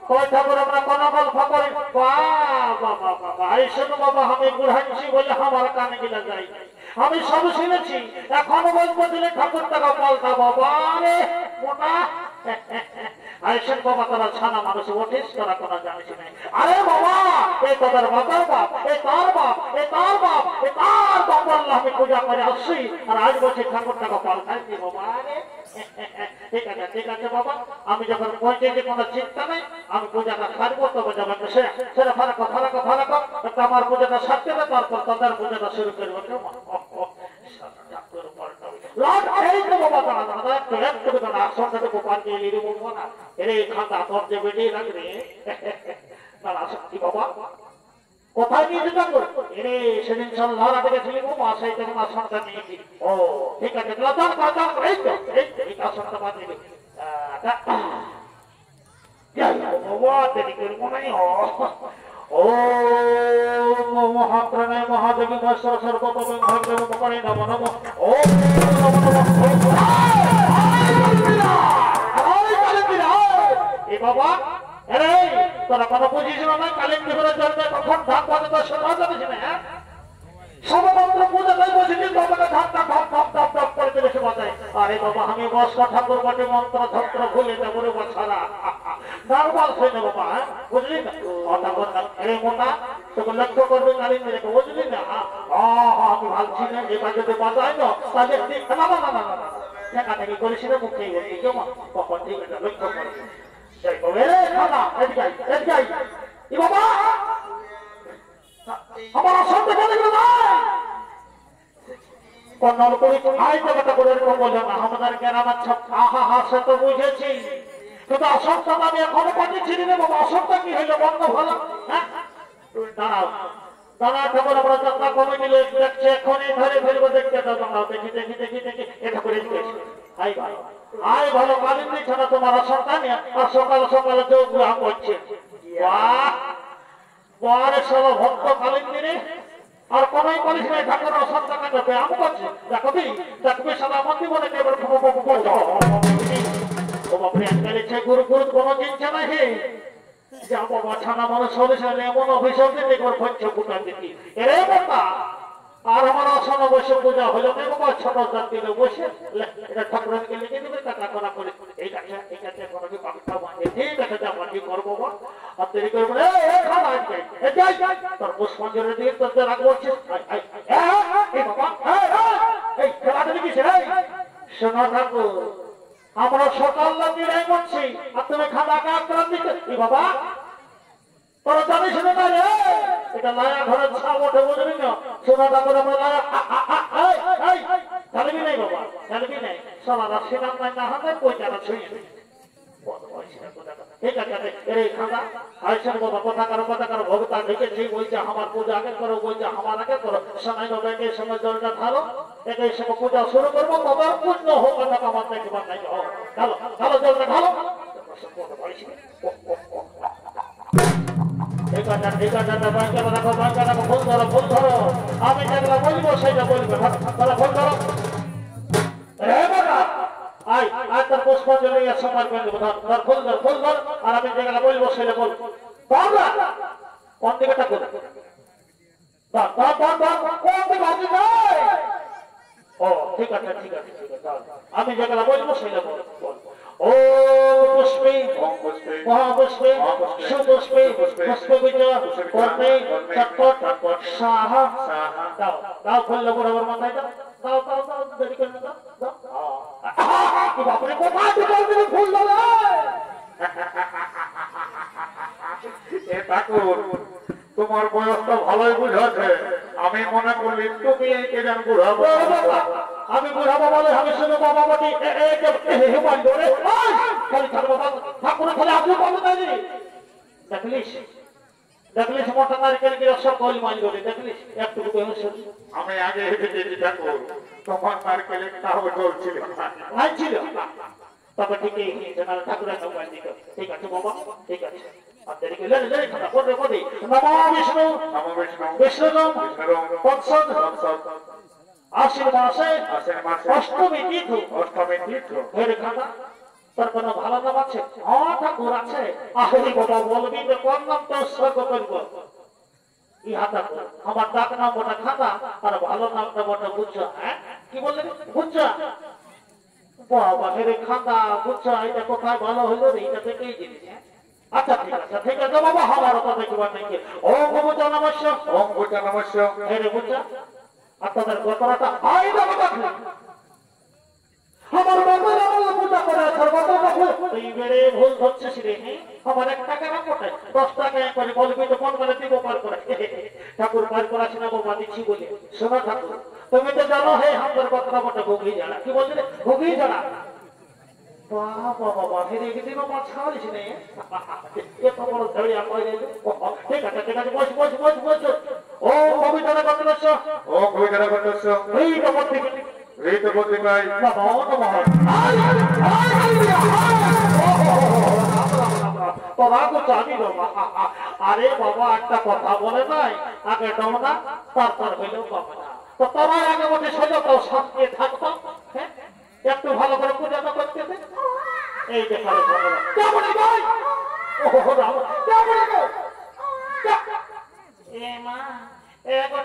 কই ঠাকুর আমরা কোন গল্প করি বাবা এই শোনো বাবা আমি বুড়াইছি বলে আমার কানে গিলা যাই আমি সব শুনেছি এখনো বলবো দিলে ঠাকুর টাকা পাল্টা বাবা রে মোটা আইসেন বাবা তোরা ছানা মানুষ ওঠিস তোরা কোনো জানিস নাই আরে বাবা এই তোদের বাবার বাপ এই তার বাপ এই তার বাপ এই তার বাপ আল্লাহ আমি পূজা করে আসছি আর আজ বলছি ঠাকুর টাকা পাল্টাইছি বাবা রে ঠিক আছে বাবা আমি যখন পৌঁছে যে কোনো চিন্তা নেই আমি পূজাটা সারবো তবে যখন সেটা ফারাক আমার পূজাটা সারতে হবে তারপর তাদের পূজাটা শুরু করবো কোথায় নিয়ে যেতে এরে সেদিন সন্ধ্যা থেকে ছিল সেই থেকে আসনটা নিয়েছি ও ঠিক আছে আসনটা বাদ দিবি ও মহাপ্রাণায় মহাদেবী মহেশ্বর সর্বতমে মহাদেব করে নম নম ও বাবা আরে তোরা কথা বুঝিস না কালী দেবের জন্য কখন ধাপ বাজে তো শোনা যাবে না হ্যাঁ সর্বমাত্র পূজা তাই বসেছি বাবাকে ধাপ ধাপ ধাপ ধাপ ধাপ ধাপ করে দিলে সে বাজায় আরে বাবা আমি বস্তা ঠাকুর বটে মন্ত্র ধন্ত্র ভুলে যাবো রে বাছারা নারবাল হয়ে যাবো বাবা হ্যাঁ বুঝলি না ঠাকুর আরে মোটা তোকে লক্ষ্য করবে কালী মেরেকে বুঝলি না আমি ভাবছি না এবার যদি বাজায় না তাহলে না না না না না দেখা দেখি করিস না মুখেই বলছি কেমন কখন ঠিক আছে লক্ষ্য করবে আমার অসন্ত বলে আমাদের গ্রামের হাসে তো বুঝেছি কিন্তু অসন্ত আমি এখনো পাঠিয়েছি রে বাবা অসন্ত কি হইলো বন্ধ ভালো হ্যাঁ দাঁড়াও দাঁড়া ঠাকুর আমরা যাত্রা কমিটি দেখছে এখনই ধরে ফেলবো দেখতে দাঁড়াও দেখি দেখি দেখি দেখি এটা করে দিয়েছি আই ভাই আয় ভালো কালিন্দি ছাড়া তোমার সন্তান আর সকালে সকালে যোগ গ্রহণ করছে বারে সব ভক্ত কালিন্দি রে আর কোনই কলিস নাই ঠাকুর সন্তানকে ব্যায়াম করছে দেখবি দেখবি সারা মন্দির বলে কেবল গুরু গুরু কোনো চিন্তা নাই হে যা বাবা ছানা মানুষ সরিষালে এমন অভিযোগ দিতে একবার ভঞ্চ ফুটা দিতি এরে বাবা আর আমার আসন বসে পূজা হলো না বাবা ছোট জাতিতে বসে এটা ঠাকুরকে লিখে দিবে টাকা করা করে এই কাছে কোনো কি পাখা বাঁধে ঠিক আছে যা বাকি করবো আর দেরি করবো এই খাওয়া যাই তোর পুষ্পাঞ্জলি দিয়ে তোর রাখবো এই বাবা এই খেলাটা দেখিস শোনো ঠাকুর আমরা সকাল নিরাই করছি আর তুমি খাওয়া কাজ দিচ্ছে এই বাবা তোরা জানিস না রে এটা লায়া ঘরের ছাপ ওঠে বুঝবি না সোনা ঠাকুর আমরা লায়া জানবি নাই বাবা জানবি নাই সারা রাশি নাম নাই না হাতে পয়সাটা ছুঁয়ে ঠিক আছে এর খাঁদা আইসেন বাবা কথা কারো ভগতা ঢেকেছি বলছে আমার পূজা আগে করো বলছে আমার আগে করো সময় নবে এই সময় জলটা ঢালো এই সময় পূজা শুরু করবো তবে পূর্ণ হোক কথা আমার দেখবার নাই ঢালো ঢালো জলটা ঢালো ঠিক আছে ফুল ধরো আমি যেগুলো বলবো সেটা বলবে ফুল ধরো আয় আয় তোর পুষ্পাঞ্জলি সময় করে দেবো ধর ফুল ধর আর আমি যেগুলো বলবো সেটা বলবো কোন দিকে ঠাকুর ও ঠিক আছে আমি যেগুলো বলবো সেটা বলবো ও পুষ্পে মহাপুষ্পে সুপুষ্পে পুষ্পবীজ কর্মে চটপট সাহা দাও খুললে বরাবর মাথায় দাও দেরি করে দাও বাপরে কোথায় ফুল দাও ঠাকুর তোমার বয়সটা ভালোই বুঝাচ্ছে, আমি মনে করলি তুমি এই কেজন বুড়াবো। আমি বুড়াবো বলে আমি শুনে বাবা বলি ঠাকুর খালি আপনি বলো তাই দেখলিস দেখলিস মোটা নারকেল গিয়ে সব গোল মাল করে দেখলিস একটু আমি আগে হেঁটে ঠাকুর, তোমার নারকেলে তাও চলছিল নাই ছিল তবে ঠিকই ঠাকুরের মোবাইল দিকে ঠিক আছে বাবা ঠিক আছে আশ্বিন মাসে অষ্টমী তিথি তোর কোনো ভালো নাম আছে? ঠাকুর আছে। আহরি বাবা বলবি তো কোন নাম তো উৎসর্গ করব? ইহাটা আমার ডাক নাম ওটা খাতা আর ভালো নামটা ওটা বুঝছো। হ্যাঁ কি বললেন বুঝছো? বাবা হেরে খাতা বুঝছো এটা কোথায় ভালো হইলো রে? এটা থেকেই জিনিস। আচ্ছা ঠিক আছে বাবা আমার কথা কিবা নাকি ওম বুঝা নমস্য ওম বুঝা নমস্য হেরে বুঝছো আপনাদের কথাটা আই বাবা আমার বাবা আমার পূজা করে সর্বদা তুই বেড়ে ভুল ধরছিস রে। আমার 1 টাকা না কোটে 10 টাকা করে বলবি তো কোন করে দিব পার করে ঠাকুর পার করা ছিল বাবা দিচ্ছি বলে। শোনো ঠাকুর তুমি তো জানো হে আমার কথা বটে ভুগি জানা কি বলছিলে ভুগি জানা বাবা বাবা হেরে গেছি বাবা ছাড়িস নে এত বড় ধরিয়া কইলে ঠিক আছে বস ও কবিতাটা কত বলছো? ও কবিতাটা কত বলছো? এই বাবা ঠিক এই তো বলতে ভাই আরে বাবা একটা কথা বলে নাই আগে দাও না তারপর হইলেও পাবে না তো তোমার আগে বসে সোজা তো শান্তি থাকতো একটু ভালো করে পূজাটা করতে এই দেখারে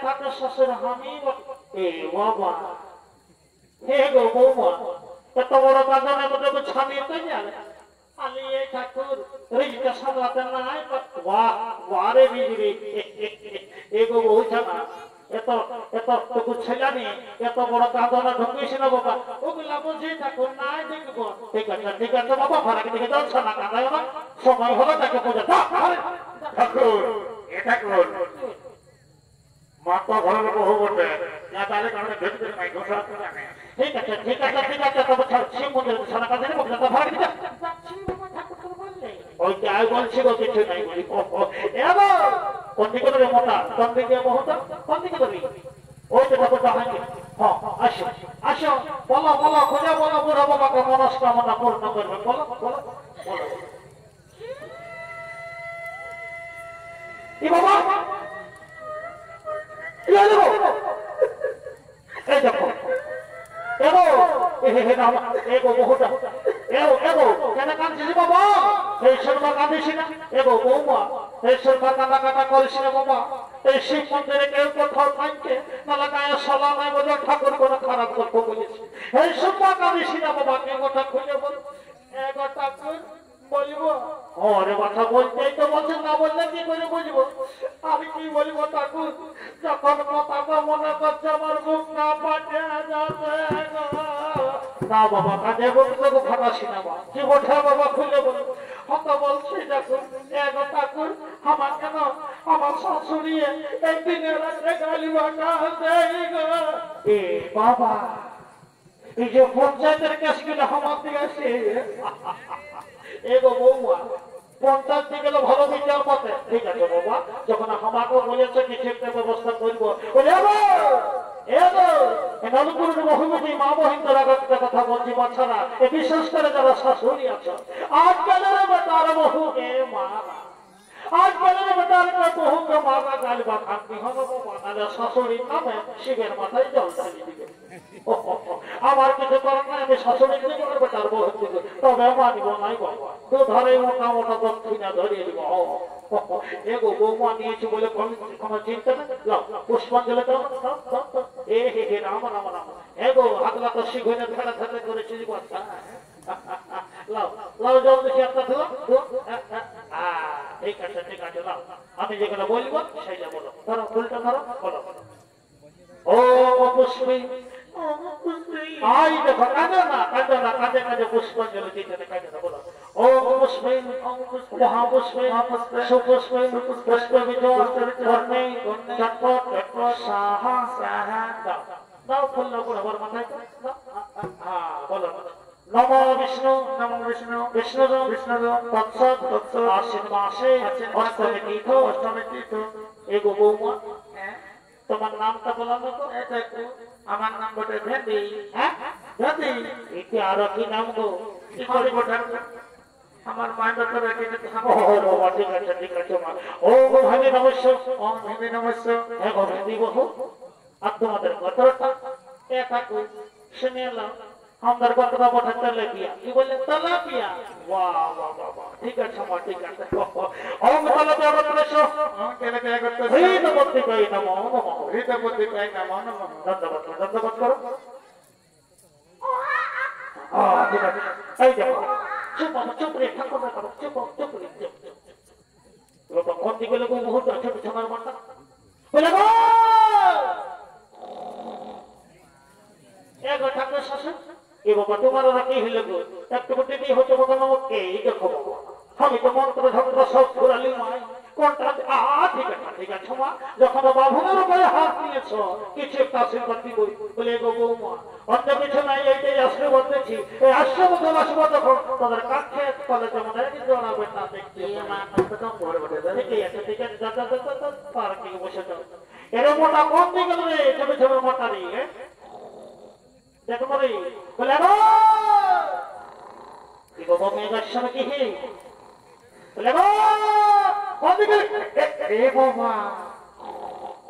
ঠাকুর শ্বশুর আমি এ বাবা হে গো বৌমা এত বড় বাজারে তোকে ছাড়িয়ে তো যাবে আলি এই ঠাকুর রিজটা সামলাতে নাই বাহ বারে বিজরি এ গো বউ ছানা এত তোকে ছেলানি এত বড় কাঁদনা ঢুকিস না বাবা ওগুলা বলছি ঠাকুর নাই দেখবো ঠিক আছে বাবা ফারাক দিকে যাও ছানা কাঁদায় না সময় হলো তাকে পূজা ঠাকুর এ ঠাকুর মাতা ঘরের বহু বটে না তাহলে কারণে ভেতরে নাই ঘোষণা করে না। ঠিক আছে তবে শিব মন্দিরে ছানা কাঁদায় বলতে তো ফারাক দিকে ওই যাই বলছি গো কিছু নাই বলি এগো কোন দিকে ধরে মোটা কোন দিকে বহুটা কোন দিকে ধরি ওই তো ব্যাপারটা হয়নি হ্যাঁ আসো বলো খোঁজা বলো বুড়া বাবাকে মনস্কামনা পূর্ণ করবে বলো কি বাবা এই দেখো এগো বহুটা এগো কেন কাঁদছিস বাবা? এই শর্মা কাঁদিস না এগো বৌমা এই শর্মা কাঁদা করিস না বাবা। এই শিব মন্দিরে কেউ কোথাও থাকছে নাহলে গায়ে সলা নাই বলে ঠাকুর কোনো খারাপ করবো বলেছি। এই শর্মা কাঁদিস না বাবা কে কথা খুঁজে বল এগো ঠাকুর বলবো ওরে কথা বলতেই তো বলছে না বললে কি করে বুঝবো? আমি কি বলবো ঠাকুর যখন কথাটা মনে করছে আমার মুখ না পাঠিয়ে যাবে না বাবা কাজে বলতে ফাটাসি না বাবা কি ওঠা বাবা খুলে বলো হত বলছি দেখুন এগো ঠাকুর আমার কেন আমার শাশুড়ি একদিনের রাত্রে গালি বাঁকা এ বাবা এই যে পঞ্চায়েতের কাছগুলো আমার দিকে আসে এগো বৌমা পঞ্চায়েত দিকে গেলে ভালো বিচার পথে ঠিক আছে বাবা যখন আমাকে বলেছে কিছু একটা ব্যবস্থা করবো বহুমতি মা বহিন্দরা কথা বলছি বাচ্চারা বিশেষ করে যারা শাশুড়ি আছে আজকালের বেটার বহুকে মারা আজকালের বেটার বহুকে মারা গালি বা খান্তি হবে বানালে শাশুড়ির নামে শিবের মাথায় জল ঢালি দিবে আমার কিছু করার নাই আমি শাশুড়ির দিকে বেটার বহু দিকে তবে মানিব নাই বাবা তো ধরে মোটা দক্ষিণা ধরিয়ে দিব এগো বৌমা নিয়েছি বলে কোনো চিন্তা নেই পুষ্পাঞ্জলি হে রাম এগো আগলা তো শিখনে ফেলা ফেলে করেছি কথা লাও জল দেখি একটা ঠিক আছে লাও আমি যেগুলো বলবো সেইটা বলো ধরো ফুলটা ধরো বলো ও পুষ্পী আই দেখো কাঁদে না কাঁদে পুষ্পাঞ্জলি দিতে কাঁদে না বলো ও পুষ্পী মহাপুষ্পে সুপুষ্পে পুষ্পে বিজয় কর্ণে চটপট সাহা দাও দাও ফুল বরাবর মাথায় হ্যাঁ বলো নমো বিষ্ণু বিষ্ণু তৎসৎ আশ্বিন মাসে অষ্টমী তীর্থ এগো বৌমা তোমার নামটা বললাম তো আমার নাম বটে ভেন্ডি। হ্যাঁ ভেন্ডি এতে আরো কি নাম গো কি করে বোঝার আমার মায়ের ব্যাপারে কিন্তু ও বাবা ঠিক আছে মা ও গো ভাবি নমস্কার ওম ভেন্ডি নমস্কার। হ্যাঁ গো ভাবি বহু আর তোমাদের কথাটা একাকু শুনে এলাম আমাদের কথাটা বটে তেলাপিয়া কি বললে তেলাপিয়া বাহ বাহ বাহ ঠিক আছে মা ঠিক আছে ওম তেলাপিয়া বলছো ওম তেলাপিয়া করতে হৃদ বুদ্ধি কই নমো নমো হৃদ বুদ্ধি কই নমো নমো। ধন্যবাদ করো ঠিক আছে এই দেখো চুপ রে ঠাকুর করো চুপ রে লোক কোন দিকে লোক মুহূর্ত ছোট ছোটার মাথা বলে গো এগো ঠাকুর শাসন এ বাবা তোমার রাখি হইলে গো একটু দিদি হতে বলো এই দেখো আমি তো মন্ত্র ধন্ত্র সব ঘুরালি মাই কোনটা ঠিক আছে মা যখন বাবুদের উপরে হাত নিয়েছ কিছু একটা আশীর্বাদ দিবই বলে গো বৌমা অন্য কিছু নাই এইটাই আশীর্বাদ দিচ্ছি এই আশীর্বাদ আসবো তখন তাদের কাছে কলেজে মনে হয় জড়াবে না দেখছি ঠিক আছে পার্কে বসে যাও এর মোটা কম দিকে রে ছোট ছোট মোটারি দেখো বলে বলে কি বাবা মেয়ের সঙ্গে কি হে বলে এ বাবা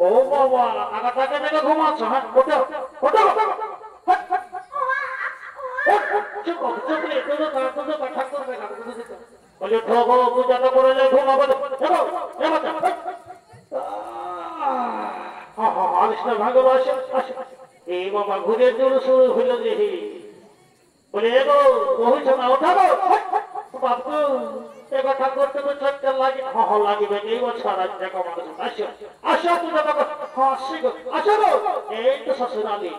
ও বাবা আগাটাকে মেরে ঘুমাচ্ছ হ্যাঁ ওঠো ওঠো বলে ঠগো পূজাটা করে ঘুমাবো ভালোবাসে এই বাবা ঘুরে জোর শুরু হইল যে বলে এগো বহু না ওঠাবো বাবু এ কথা করতে করতে লাগে লাগিবে এই বছর আজ দেখো মানুষ আসো আসো পূজা দেখো আসি গো আসো গো এই তো শ্বশুরালি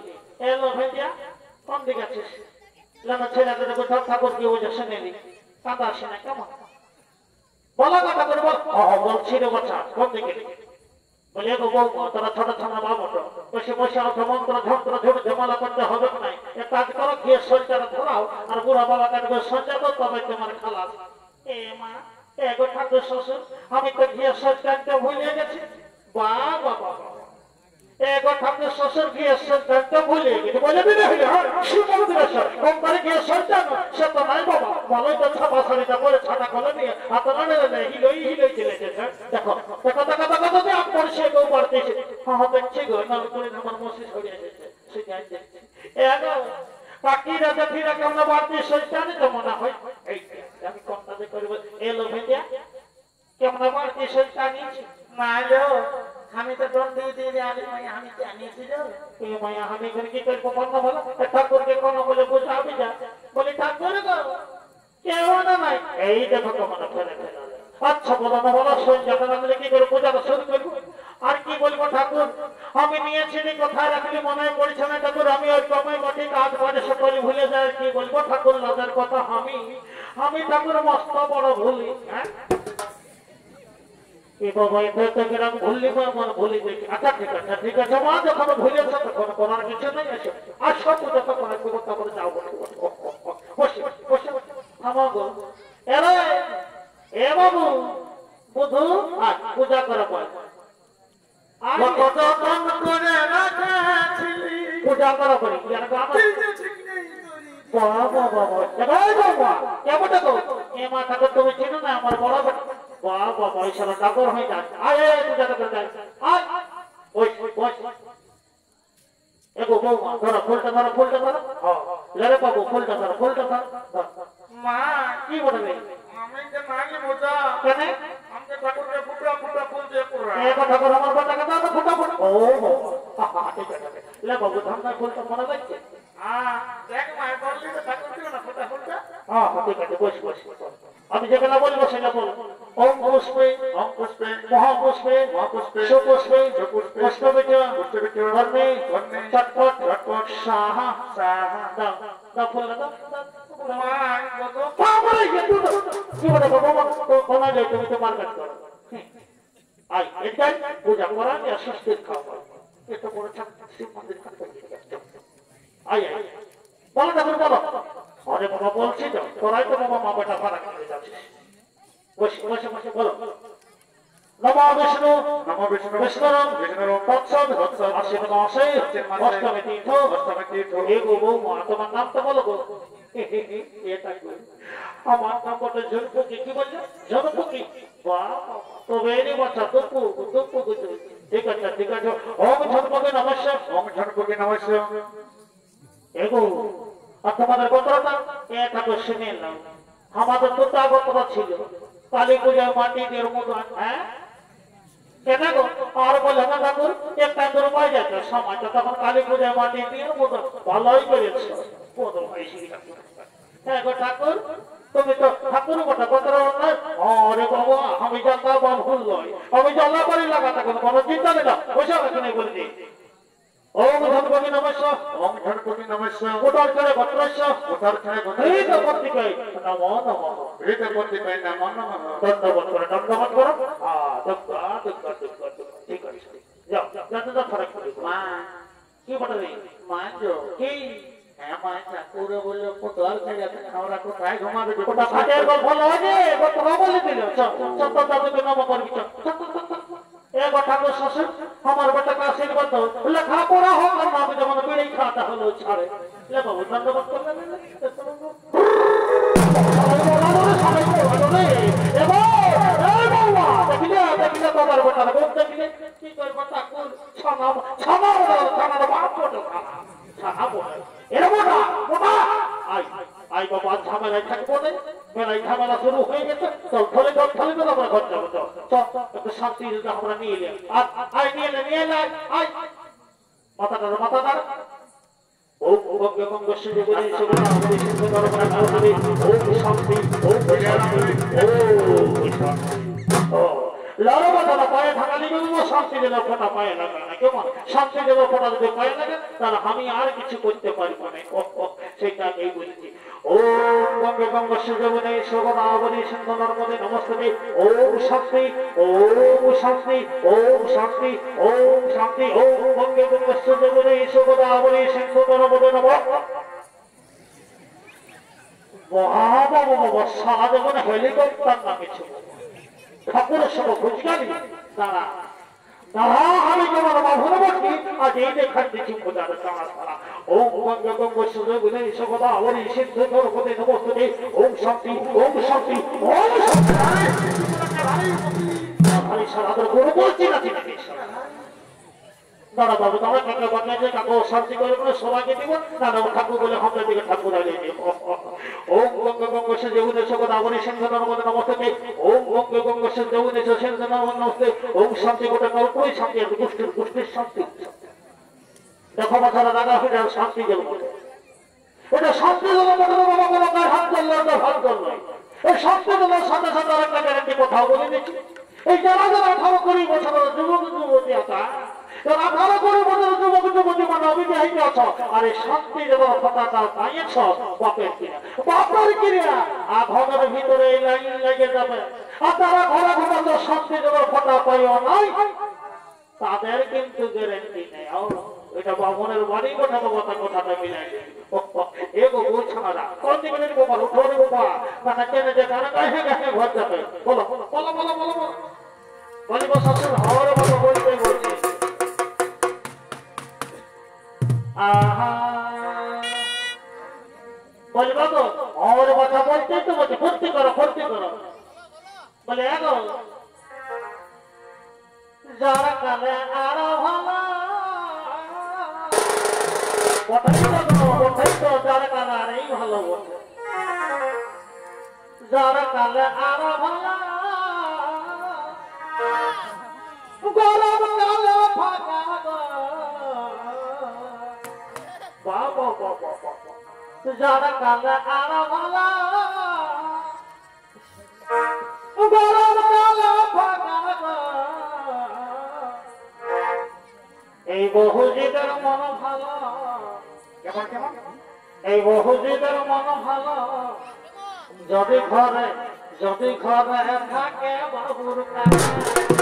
এলো ভেজিয়া কোন দিকে আছিস জানা ছেলেটা দেখো ঠাকুর কি ওজা শুনে নি কাঁদা আসে না কেমন বলা কথা করে বল বলছি রে বাচ্চা কোন দিকে বলে গো বৌমা তোরা ছোট ছোট বাবুটো বসে বসে অর্থ মন্ত্র যন্ত্র ঝুড় ঝামেলা করতে হবে নাই এক কাজ করো গিয়ে সঞ্চার ধরাও আর বুড়া বাবা কাটবে সঞ্চার দাও তবে তোমার খালাস এ মা এগো ঠাকুর শ্বশুর আমি তো গিয়ে সঞ্চারটা ভুলে গেছি বাবা বাবা এগো ঠাকুর শ্বশুর গিয়ে সঞ্চারটা ভুলে গেছি বলে দিলে হইলে কোম্পানি গিয়ে সঞ্চার সে তো নাই বাবা ভালোই তো ছাপা শাড়িটা পরে ছাটা খোলে নিয়ে হাত নাড়ে হিলই চলে গেছে দেখো দেখো দেখো দেখো দেখো আপনার সে কেউ বাড়তেছে হ্যাঁ দেখছি গো নাল করে আমার মসি ছড়িয়ে গেছে সেটাই দেখছি এগো কাকিরা দেখিরা কেমন বাড়তে সঞ্চারই তো মনে হয় এই আমি কোনটাতে করবো এলো ভেজা কেমন বাড়তে সঞ্চার নিয়েছি না এলো আমি তো দণ্ড দিয়ে আগে আমি জানিয়েছিল এই মায়া আমি এখানে কি করবো বন্ধ বলো ঠাকুরকে কোন বলে বুঝাবি যা বলি ঠাকুর গো কেউ না নাই এই দেখো তোমার ফেলে ফেলে আচ্ছা বলো না বলো সঞ্চারটা আমি কি করে পূজাটা শুরু করবো আর কি বলবো ঠাকুর আমি নিয়েছি কোথায় রাখলি মনে পড়ছে না ঠাকুর আমি ওই কমে মাটি কাজ বাজে সকলে ভুলে যায় কি বলবো ঠাকুর লাজের কথা আমি ঠাকুর মস্ত বড় ভুলি হ্যাঁ এই বাবা এত গ্রাম ভুললি আমার ভুলি দেখি আচ্ছা ঠিক আছে মা যখন ভুলেছ তখন করার কিছু নেই আসো আর সব পূজা তো করে ব্যবস্থা করে যাও বসে বসে থামো গো এ বাবু বুধু আজ পূজা করা পর পূজা করা পরে তুমি চিনো না আমার বড় বাবা পয়সা ডাকর হয়ে যায় আয় পূজা করতে আয় এগো বৌমা ধরো ফুলটা ধরো লড়ে বাবু ফুলটা ধরো মা কি বলবে আমি যে মানি মজা কেন আমাকে ঠাকুরকে ফুটা ফুটা ফুল দিয়ে পুরা এ কথা বলো আমার কথাকে দাও ফুটা ও ঠিক আছে লে বাবু ধান্না ফুলটা মনে লাগছে দেখ মা বললি তো ঠাকুর দিও না ফুটা ফুলটা ঠিক আছে বস আমি যেগুলো বলবো সেটা বল ওম পুষ্পে মহাপুষ্পে সুপুষ্পে পুষ্পবিচ কর্ণে চটপট সাহা দাও ফুল দাও মাই কত বাবারে কিন্তু কি বলে বাবা তো কোনা যাই তুমি তো মার্কেট করো আই এটাই পূজা করা যে সুস্থির খাওয়া এটা বড় শিব মন্দির করতে আই আই বলো না বলো আরে বাবা বলছি তো তোরাই তো বাবা মা বেটা ফারাক করে যাচ্ছিস বসে বসে বসে বলো নমো বিষ্ণু বিষ্ণুরম তৎসৎ আশীর্বাদ আসে অষ্টমী তীর্থ হে গো বৌমা তোমার নাম তো বলো গো এটা কি আমার নাম বলে জনপতি কি বলছো জনপতি বাহ তবে এরই বাচ্চা দুপ্পু দুপ্পু ঠিক আছে ওম জনপতি নমস্কার এগো আর তোমাদের গোত্রটা এটা তো শুনে নাও আমাদের দুটা গোত্র ছিল কালী পূজায় মাটি দিয়ে মতো হ্যাঁ কেন গো আর বলে না ঠাকুর একটা দুর্বাই যেত সময়টা তখন কালী পূজায় মাটি দিয়ে মতো ভালোই করেছে বদল হয়েছে হ্যাঁ গো ঠাকুর তুমি তো ঠাকুর গোটা গোত্র নয় আরে বাবা আমি জানতাম বা ভুল নয় আমি জ্বালা করে লাগাতে কোনো চিন্তা নেই না ওইসব এখানে বলে দিই ওম ধনপতি নমস্কার কোটার ছেড়ে গোত্রস্য হৃত পত্রিকায় নমো নমঃ দণ্ডবোধ করো ঠিক আছে যাও যতটা ফারাক করে মা কি বলবে মা যো কি মা ঠাকুর বললো কোটার ছেড়ে আমরা কোথায় ঘুমাবে কোটা ফাটের গল্প লাগে গোত্র বলে দিল চত দাদুকে নম করবি এক ঠাকুর শ্বশুর আমার বেটাকে আশীর্বাদ দাও লেখাপড়া হোক আর না যেমন বেড়েই খাওয়াটা হলো ছাড়ে বাবু ধন্যবাদ করলেন ঝামেলায় থাকবো না মেলায় ঝামেলা শুরু হয়ে গেছে চল ধরে তো আমরা ঘর যাবো একটু শান্তি আমরা নিয়ে এলাম আর নিয়ে এলাম মাথাটার ওম ভগ্য গঙ্গ শিবে বলি সুবনা বলি সিন্ধু নরমনা বলি ওম শান্তি ওম শান্তি ওম লালো বাবা পায়ে ঢাকালি গেল শান্তি দিল ফোঁটা পায়ে লাগা না কেমন শান্তি দেব ফোঁটা যদি পায়ে লাগে তাহলে আমি আর কিছু করতে পারবো না সেটা এই বলছি ওম গঙ্গে গঙ্গ শিবে বলি সুবনা বলি সিন্ধু নরমনা নমস্তে ওম শান্তি ওম শান্তি ওম শান্তি ওম শান্তি ওম গঙ্গে গঙ্গ শিবে বলি সুবনা বলি সিন্ধু নরমনা নমস্তে বাবা বাবা সারা জীবন হেলিকপ্টার না কিছু ঠাকুরের সঙ্গে বুঝগালি তারা আমি তোমার বাবুর বসি আজ এই দেখার দিচ্ছি খোঁজার তারা সারা ওম গঙ্গ গঙ্গ সুরে বলে সকদা অবনি সিদ্ধ নরপতি নমস্তে ওম শান্তি ওম শান্তি ওম শান্তি ভাই সারা করে বলছি না দাদা বাবু তোমার কাকে বানিয়েছে কাকে শান্তি করে বলে সবাইকে দিব দাদা ঠাকুর বলে আমাদের দিকে ঠাকুর আগে ওম গঙ্গ গঙ্গ সে দেবুনে সকল আবনি সিন্ধু নরমদে নমস্তে ওম গঙ্গ গঙ্গ সে দেবুনে সিন্ধু নরমদে নমস্তে ওম শান্তি গোটা নরকই শান্তি আর গোষ্ঠীর শান্তি দেখো বাচ্চারা দাদা হয়ে যাও শান্তি গেল এটা শান্তি গেল বাবা কোনো কার হাত করলো না ভাগ করলো এই শান্তি গেল সাথে সাথে আরেকটা গ্যারান্টি কোথাও বলে দিচ্ছি এই যারা 18-20 বছরের যুবক যুবতী আছে 18-20 বছরের যুবক যুবতী মানে অবিবাহিত আছো আর এই শান্তি দেওয়ার কথাটা পাইয়েছ বাপের কিনা আর ঘরের ভিতরে এই লাইন লেগে যাবে আর তারা ঘরে ঘরে শান্তি দেওয়ার কথা পাইও নাই তাদের কিন্তু গ্যারান্টি নেই এটা বামনের বাড়ি কোথাও কথাটা মিলাই এগো গোছানা কোন দিকে বাবা উঠো রে বাবা মানে কেনে যে কারণে গায়ে ঘর যাবে বলো বলো বলো বলো বলো বলিব শ্বশুর হওয়ার বাবা বলতে বলছে আহা বলি বাবু আমার কথা বলতে তো বলছে ফুর্তি করো বলে এগো যারা কালে আরো ভালো কথাই তো যারা কালে আর এই ভালো বলছে যারা কালে আরো ভালো গরম কালে ফাঁকা বাবা বাবা যারা কালে আরো ভালো গরম কালে ফাঁকা এই বহুজিদের মন ভালো কেমন কেমন এই বহুজিদের মন ভালো যদি ঘরে থাকে বাবুর কাছে